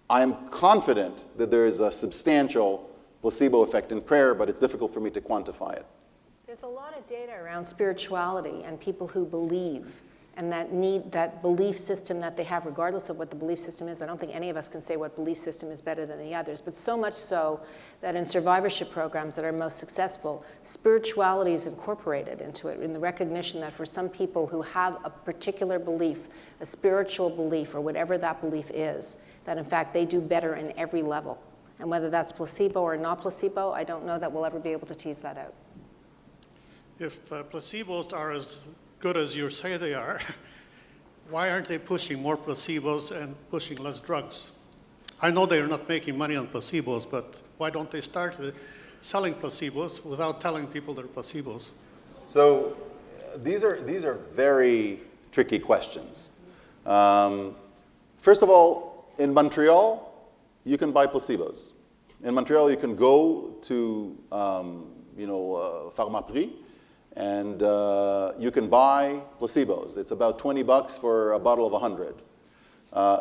I am confident that there is a substantial placebo effect in prayer, but it's difficult for me to quantify it. There's a lot of data around spirituality and people who believe, and that belief system that they have, regardless of what the belief system is. I don't think any of us can say what belief system is better than the others, but so much so that in survivorship programs that are most successful, spirituality is incorporated into it, in the recognition that for some people who have a particular belief, a spiritual belief, or whatever that belief is, that in fact they do better in every level. And whether that's placebo or not placebo, I don't know that we'll ever be able to tease that out. If placebos are as good as you say they are, why aren't they pushing more placebos and pushing less drugs? I know they're not making money on placebos, but why don't they start selling placebos without telling people they're placebos? So these are very tricky questions. First of all, in Montreal, you can buy placebos. In Montreal, you can go to Pharmaprix, and you can buy placebos. It's about $20 for a bottle of 100.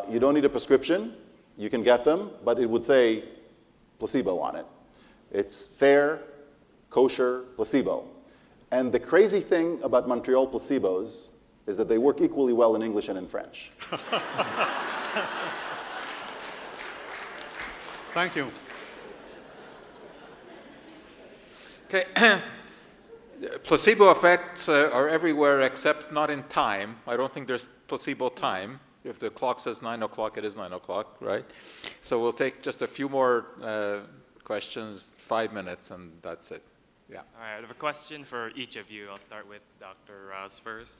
You don't need a prescription. You can get them, but it would say placebo on it. It's fair, kosher placebo. And the crazy thing about Montreal placebos is that they work equally well in English and in French. Thank you. Okay. Placebo effects are everywhere except not in time. I don't think there's placebo time. If the clock says 9 o'clock, it is 9 o'clock, right? So we'll take just a few more questions, 5 minutes, and that's it. Yeah. All right, I have a question for each of you. I'll start with Dr. Rouse first.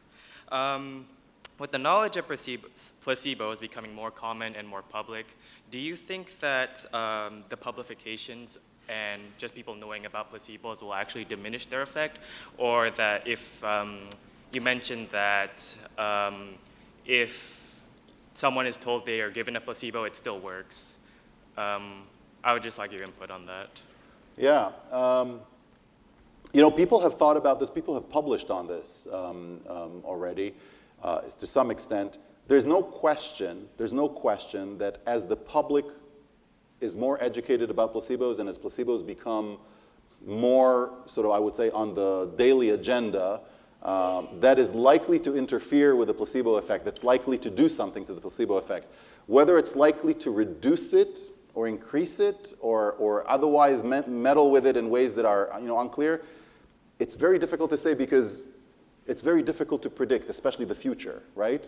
With the knowledge of placebos becoming more common and more public, do you think that the publications and just people knowing about placebos will actually diminish their effect? Or that if you mentioned that if someone is told they are given a placebo, it still works. I would just like your input on that. Yeah. People have thought about this. People have published on this already to some extent. There's no question that as the public is more educated about placebos and as placebos become more sort of, I would say, on the daily agenda, that is likely to interfere with the placebo effect, that's likely to do something to the placebo effect. Whether it's likely to reduce it or increase it or otherwise meddle with it in ways that are unclear, it's very difficult to say because it's very difficult to predict, especially the future, right?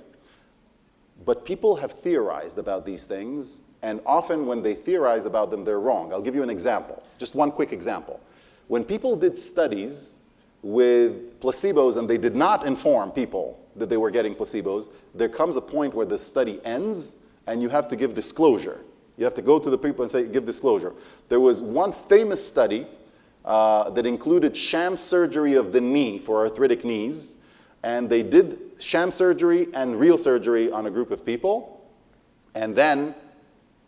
But people have theorized about these things, and often when they theorize about them, they're wrong. I'll give you an example, just one quick example. When people did studies with placebos and they did not inform people that they were getting placebos, there comes a point where the study ends and you have to give disclosure. You have to go to the people and say, give disclosure. There was one famous study that included sham surgery of the knee for arthritic knees. And they did sham surgery and real surgery on a group of people. And then,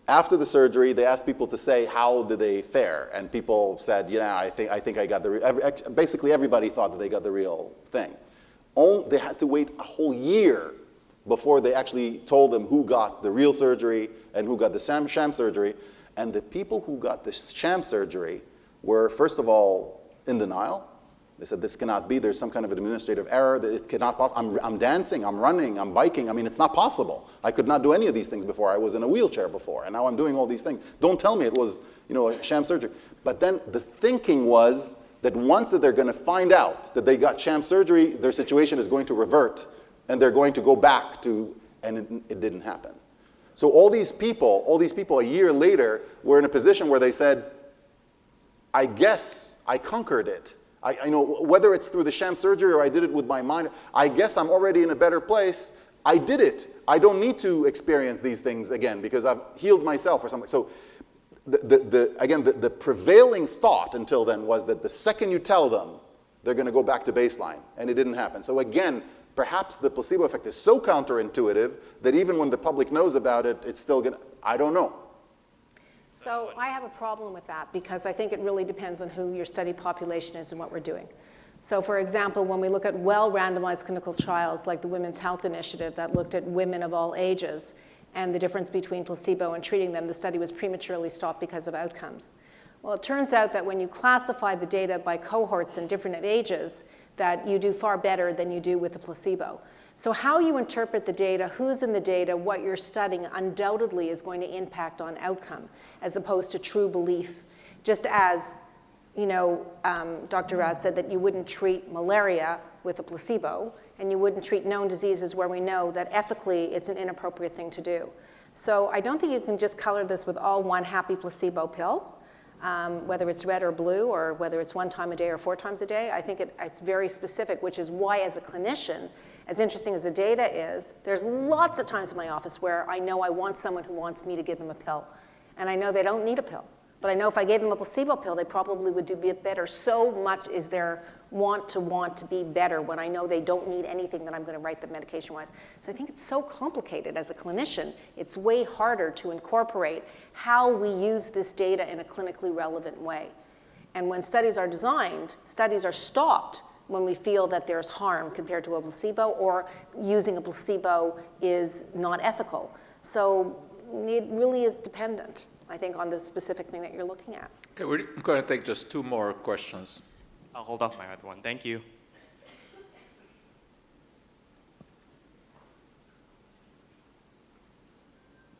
after the surgery, they asked people to say how did they fare. And people said, yeah, I think I got the basically everybody thought that they got the real thing. They had to wait a whole year before they actually told them who got the real surgery and who got the sham surgery. And the people who got the sham surgery were, first of all, in denial. They said, this cannot be. There's some kind of administrative error. It cannot possibly. I'm dancing, I'm running, I'm biking. I mean, it's not possible. I could not do any of these things before. I was in a wheelchair before, and now I'm doing all these things. Don't tell me it was, a sham surgery. But then the thinking was that once that they're going to find out that they got sham surgery, their situation is going to revert, and they're going to go back to, and it didn't happen. So all these people a year later were in a position where they said, I guess I conquered it. Whether it's through the sham surgery or I did it with my mind, I guess I'm already in a better place. I did it. I don't need to experience these things again because I've healed myself or something. So the prevailing thought until then was that the second you tell them, they're going to go back to baseline, and it didn't happen. So again, perhaps the placebo effect is so counterintuitive that even when the public knows about it, it's still going to, I don't know. So I have a problem with that because I think it really depends on who your study population is and what we're doing. So for example, when we look at well-randomized clinical trials like the Women's Health Initiative that looked at women of all ages and the difference between placebo and treating them, the study was prematurely stopped because of outcomes. Well, it turns out that when you classify the data by cohorts in different ages, that you do far better than you do with the placebo. So how you interpret the data, who's in the data, what you're studying undoubtedly is going to impact on outcome as opposed to true belief. Just as, Dr. Raz said that you wouldn't treat malaria with a placebo and you wouldn't treat known diseases where we know that ethically it's an inappropriate thing to do. So I don't think you can just color this with all one happy placebo pill, whether it's red or blue or whether it's 1 time a day or 4 times a day. I think it's very specific, which is why as a clinician, as interesting as the data is, there's lots of times in my office where I know I want someone who wants me to give them a pill. And I know they don't need a pill. But I know if I gave them a placebo pill, they probably would do a bit better. So much is their want to be better when I know they don't need anything that I'm going to write them medication-wise. So I think it's so complicated as a clinician. It's way harder to incorporate how we use this data in a clinically relevant way. And when studies are designed, studies are stopped when we feel that there's harm compared to a placebo or using a placebo is not ethical. So it really is dependent, I think, on the specific thing that you're looking at. Okay, we're going to take just 2 more questions. I'll hold off my other one. Thank you.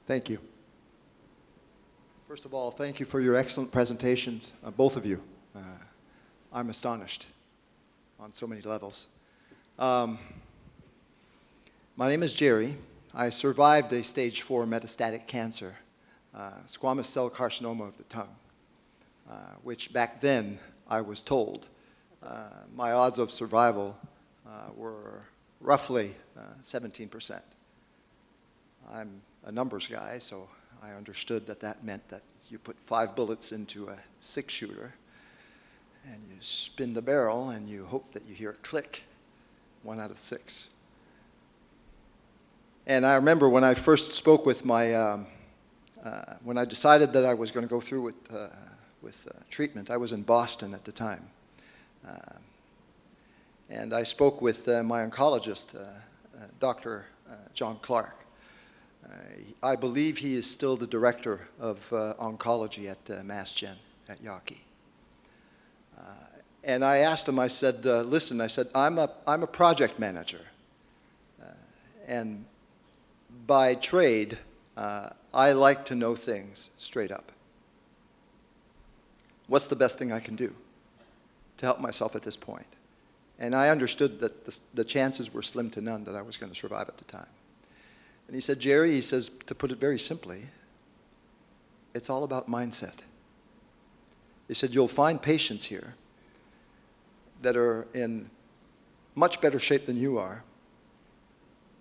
Thank you. First of all, thank you for your excellent presentations, both of you. I'm astonished on so many levels. My name is Jerry. I survived a stage 4 metastatic cancer, squamous cell carcinoma of the tongue, which back then I was told my odds of survival were roughly 17%. I'm a numbers guy, so I understood that that meant that you put 5 bullets into a 6-shooter and you spin the barrel and you hope that you hear it click, 1 out of 6. And I remember when I first spoke with my, when I decided that I was going to go through with treatment, I was in Boston at the time. And I spoke with my oncologist, Dr. John Clark. I believe he is still the director of oncology at MassGen at Yawkey. And I asked him, I said, listen, I said, I'm a project manager. And by trade, I like to know things straight up. What's the best thing I can do to help myself at this point? And I understood that the chances were slim to none that I was going to survive at the time. And he said, Jerry, he says, to put it very simply, it's all about mindset. He said, you'll find patients here that are in much better shape than you are,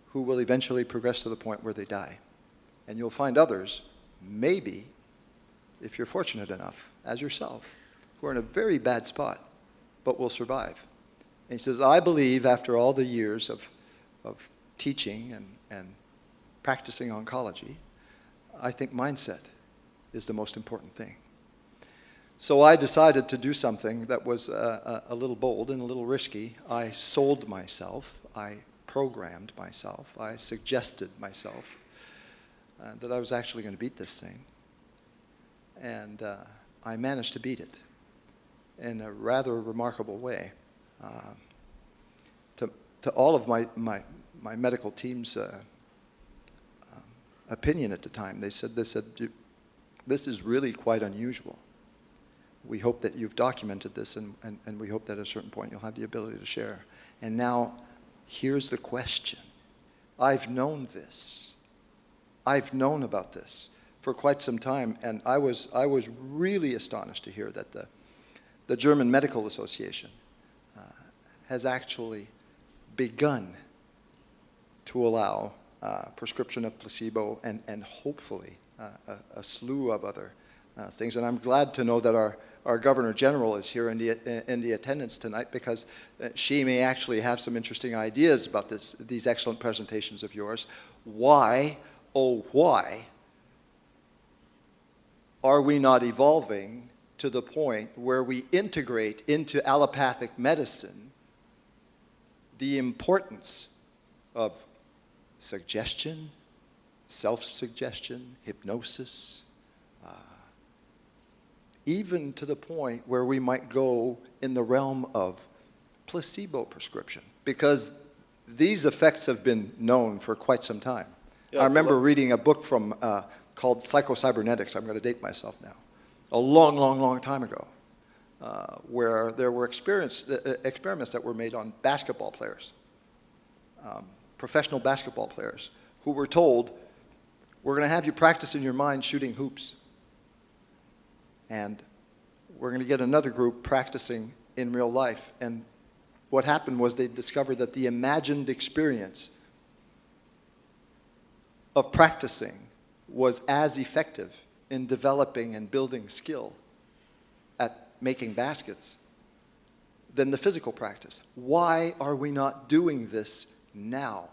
who will eventually progress to the point where they die. And you'll find others, maybe, if you're fortunate enough, as yourself, we're in a very bad spot, but we'll survive. And he says, I believe after all the years of teaching and practicing oncology, I think mindset is the most important thing. So I decided to do something that was a little bold and a little risky. I sold myself, I programmed myself, I suggested myself that I was actually going to beat this thing. And I managed to beat it in a rather remarkable way. To all of my medical team's opinion at the time, they said, this is really quite unusual. We hope that you've documented this, and we hope that at a certain point you'll have the ability to share. And now, here's the question. I've known this. I've known about this for quite some time, and I was really astonished to hear that the German Medical Association has actually begun to allow prescription of placebo and hopefully a slew of other things. And I'm glad to know that our Governor General is here in the attendance tonight, because she may actually have some interesting ideas about these excellent presentations of yours. Why, oh why, are we not evolving to the point where we integrate into allopathic medicine the importance of suggestion, self-suggestion, hypnosis, even to the point where we might go in the realm of placebo prescription, because these effects have been known for quite some time. Yes, I remember reading a book from called Psychocybernetics, I'm going to date myself now, a long, long, long time ago, where there were experiments that were made on basketball players, professional basketball players, who were told, we're going to have you practice in your mind shooting hoops. And we're going to get another group practicing in real life. And what happened was they discovered that the imagined experience of practicing was as effective in developing and building skill at making baskets than the physical practice. Why are we not doing this now,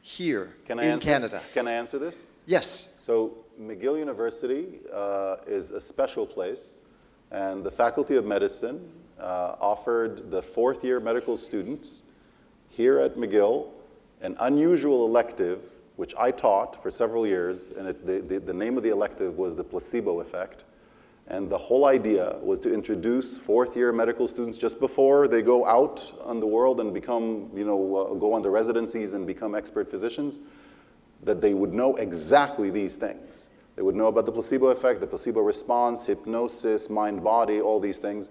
here in Canada? Can I answer this? Yes. So McGill University is a special place, and the Faculty of Medicine offered the fourth-year medical students here at McGill an unusual elective, which I taught for several years, and the name of the elective was the placebo effect. And the whole idea was to introduce fourth-year medical students just before they go out on the world and become, go on to residencies and become expert physicians, that they would know exactly these things. They would know about the placebo effect, the placebo response, hypnosis, mind-body, all these things.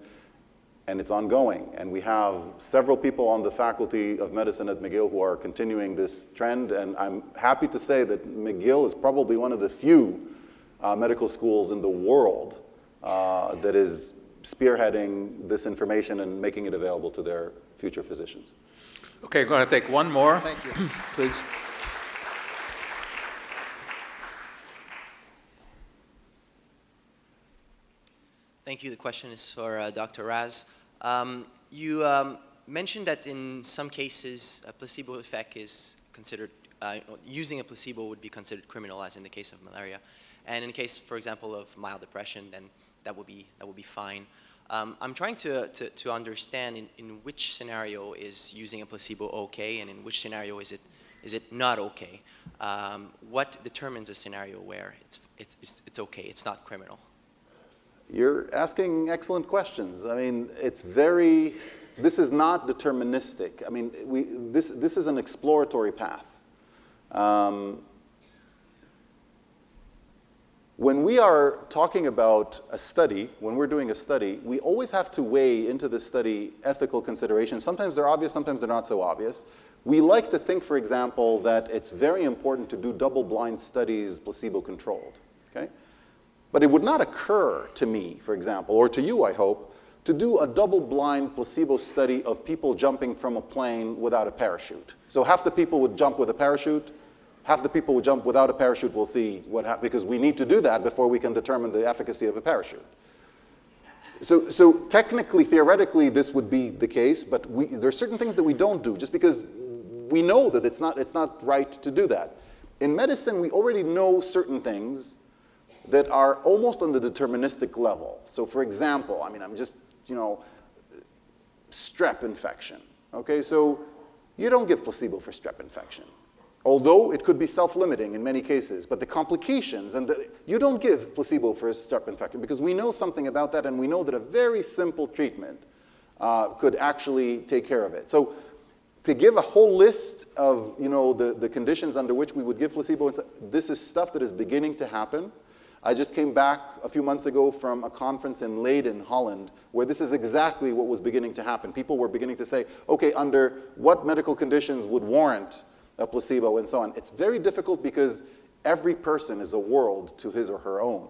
And it's ongoing. And we have several people on the Faculty of Medicine at McGill who are continuing this trend. And I'm happy to say that McGill is probably one of the few medical schools in the world that is spearheading this information and making it available to their future physicians. Okay, I'm going to take one more. Thank you. Please. Thank you. The question is for Dr. Raz. You mentioned that in some cases, a placebo effect is considered, using a placebo would be considered criminal, as in the case of malaria. And in the case, for example, of mild depression, then that would be fine. I'm trying to understand in which scenario is using a placebo okay, and in which scenario is it not okay? What determines a scenario where it's okay, it's not criminal? You're asking excellent questions. I mean, this is not deterministic. I mean, this is an exploratory path. When we are talking about a study, when we're doing a study, we always have to weigh into the study ethical considerations. Sometimes they're obvious, sometimes they're not so obvious. We like to think, for example, that it's very important to do double-blind studies, placebo-controlled, okay? But it would not occur to me, for example, or to you, I hope, to do a double-blind placebo study of people jumping from a plane without a parachute. So half the people would jump with a parachute, half the people would jump without a parachute. We'll see what happens, because we need to do that before we can determine the efficacy of a parachute. So technically, theoretically, this would be the case, but there are certain things that we don't do just because we know that it's not right to do that. In medicine, we already know certain things that are almost on the deterministic level. So for example, I mean, I'm just, strep infection. Okay, so you don't give placebo for strep infection, although it could be self-limiting in many cases. But the complications, you don't give placebo for a strep infection because we know something about that, and we know that a very simple treatment could actually take care of it. So to give a whole list of the conditions under which we would give placebo, this is stuff that is beginning to happen. I just came back a few months ago from a conference in Leiden, Holland, where this is exactly what was beginning to happen. People were beginning to say, okay, under what medical conditions would warrant a placebo and so on. It's very difficult because every person is a world to his or her own.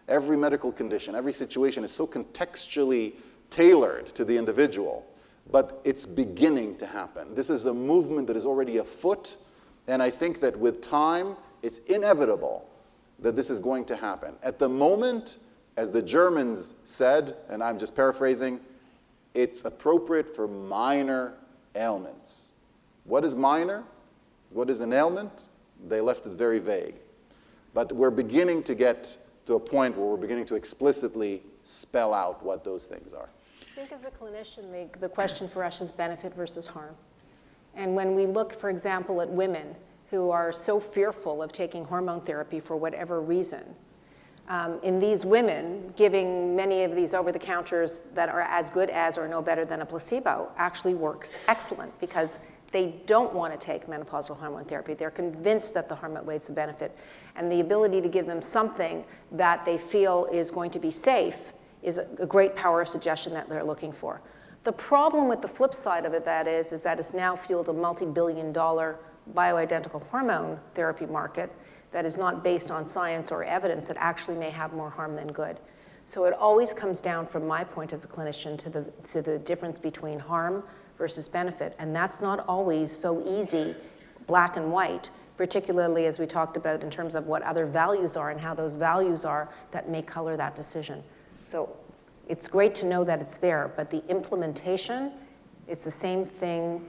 Every medical condition, every situation is so contextually tailored to the individual, but it's beginning to happen. This is a movement that is already afoot, and I think that with time, it's inevitable that this is going to happen. At the moment, as the Germans said, and I'm just paraphrasing, it's appropriate for minor ailments. What is minor? What is an ailment? They left it very vague. But we're beginning to get to a point where we're beginning to explicitly spell out what those things are. I think as a clinician, the question for us is benefit versus harm. And when we look, for example, at women who are so fearful of taking hormone therapy for whatever reason, in these women, giving many of these over-the-counters that are as good as or no better than a placebo actually works excellent because they don't want to take menopausal hormone therapy. They're convinced that the hormone outweighs the benefit. And the ability to give them something that they feel is going to be safe is a great power of suggestion that they're looking for. The problem with the flip side of it, that is that it's now fueled a multi-billion-dollar bioidentical hormone therapy market that is not based on science or evidence that actually may have more harm than good. So it always comes down, from my point as a clinician, to the difference between harm versus benefit. And that's not always so easy, black and white, particularly as we talked about in terms of what other values are and how those values are that may color that decision. So it's great to know that it's there, but the implementation, it's the same thing.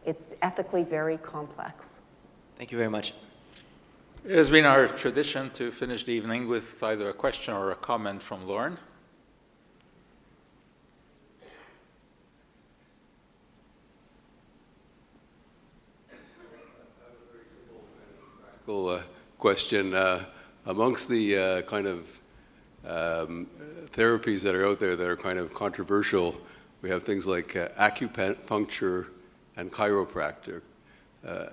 It's ethically very complex. Thank you very much. It has been our tradition to finish the evening with either a question or a comment from Lorne. Question. Amongst the kind of therapies that are out there that are kind of controversial, we have things like acupuncture and chiropractic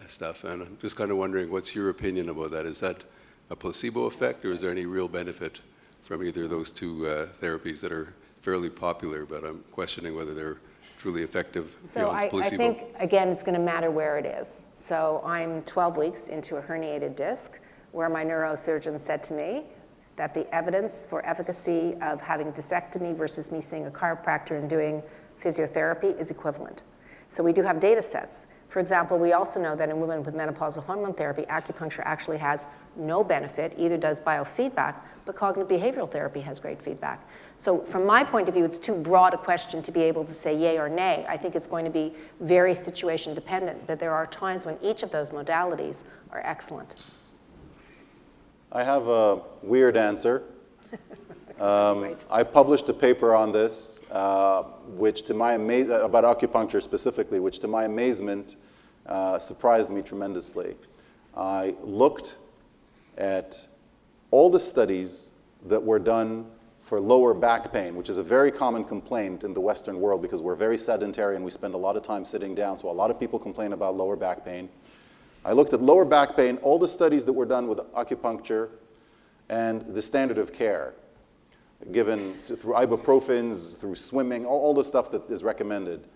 stuff. And I'm just kind of wondering, what's your opinion about that? Is that a placebo effect, or is there any real benefit from either of those two therapies that are fairly popular, but I'm questioning whether they're truly effective beyond placebo? I think, again, it's going to matter where it is. So I'm 12 weeks into a herniated disc where my neurosurgeon said to me that the evidence for efficacy of having discectomy versus me seeing a chiropractor and doing physiotherapy is equivalent. So we do have data sets. For example, we also know that in women with menopausal hormone therapy, acupuncture actually has no benefit, either does biofeedback, but cognitive behavioral therapy has great feedback. So from my point of view, it's too broad a question to be able to say yay or nay. I think it's going to be very situation dependent, but there are times when each of those modalities are excellent. I have a weird answer. I published a paper on this, which to my about acupuncture specifically, which to my amazement surprised me tremendously. I looked at all the studies that were done for lower back pain, which is a very common complaint in the Western world because we're very sedentary and we spend a lot of time sitting down, so a lot of people complain about lower back pain. I looked at lower back pain, all the studies that were done with acupuncture and the standard of care, given through ibuprofens, through swimming, all the stuff that is recommended.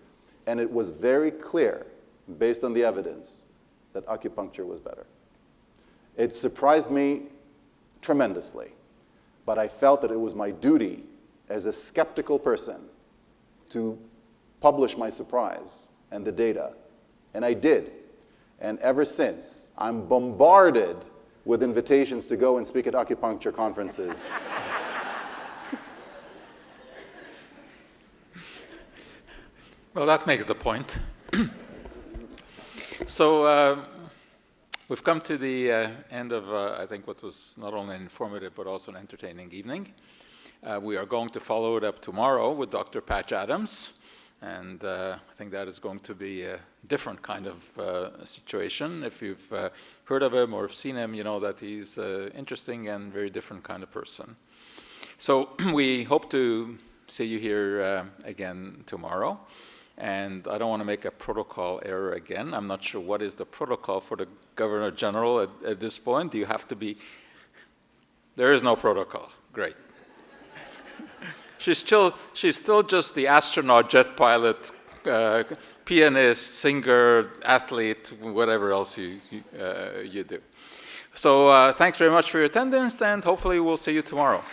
And it was very clear, based on the evidence, that acupuncture was better. It surprised me tremendously, but I felt that it was my duty as a skeptical person to publish my surprise and the data, and I did. And ever since, I'm bombarded with invitations to go and speak at acupuncture conferences. Well, that makes the point. So we've come to the end of, I think, what was not only an informative but also an entertaining evening. We are going to follow it up tomorrow with Dr. Patch Adams, and I think that is going to be a different kind of situation. If you've heard of him or have seen him, you know that he's an interesting and very different kind of person. So we hope to see you here again tomorrow. And I don't want to make a protocol error again. I'm not sure what is the protocol for the Governor General at this point. Do you have to be? There is no protocol. Great. She's still just the astronaut, jet pilot, pianist, singer, athlete, whatever else you do. So thanks very much for your attendance, and hopefully we'll see you tomorrow.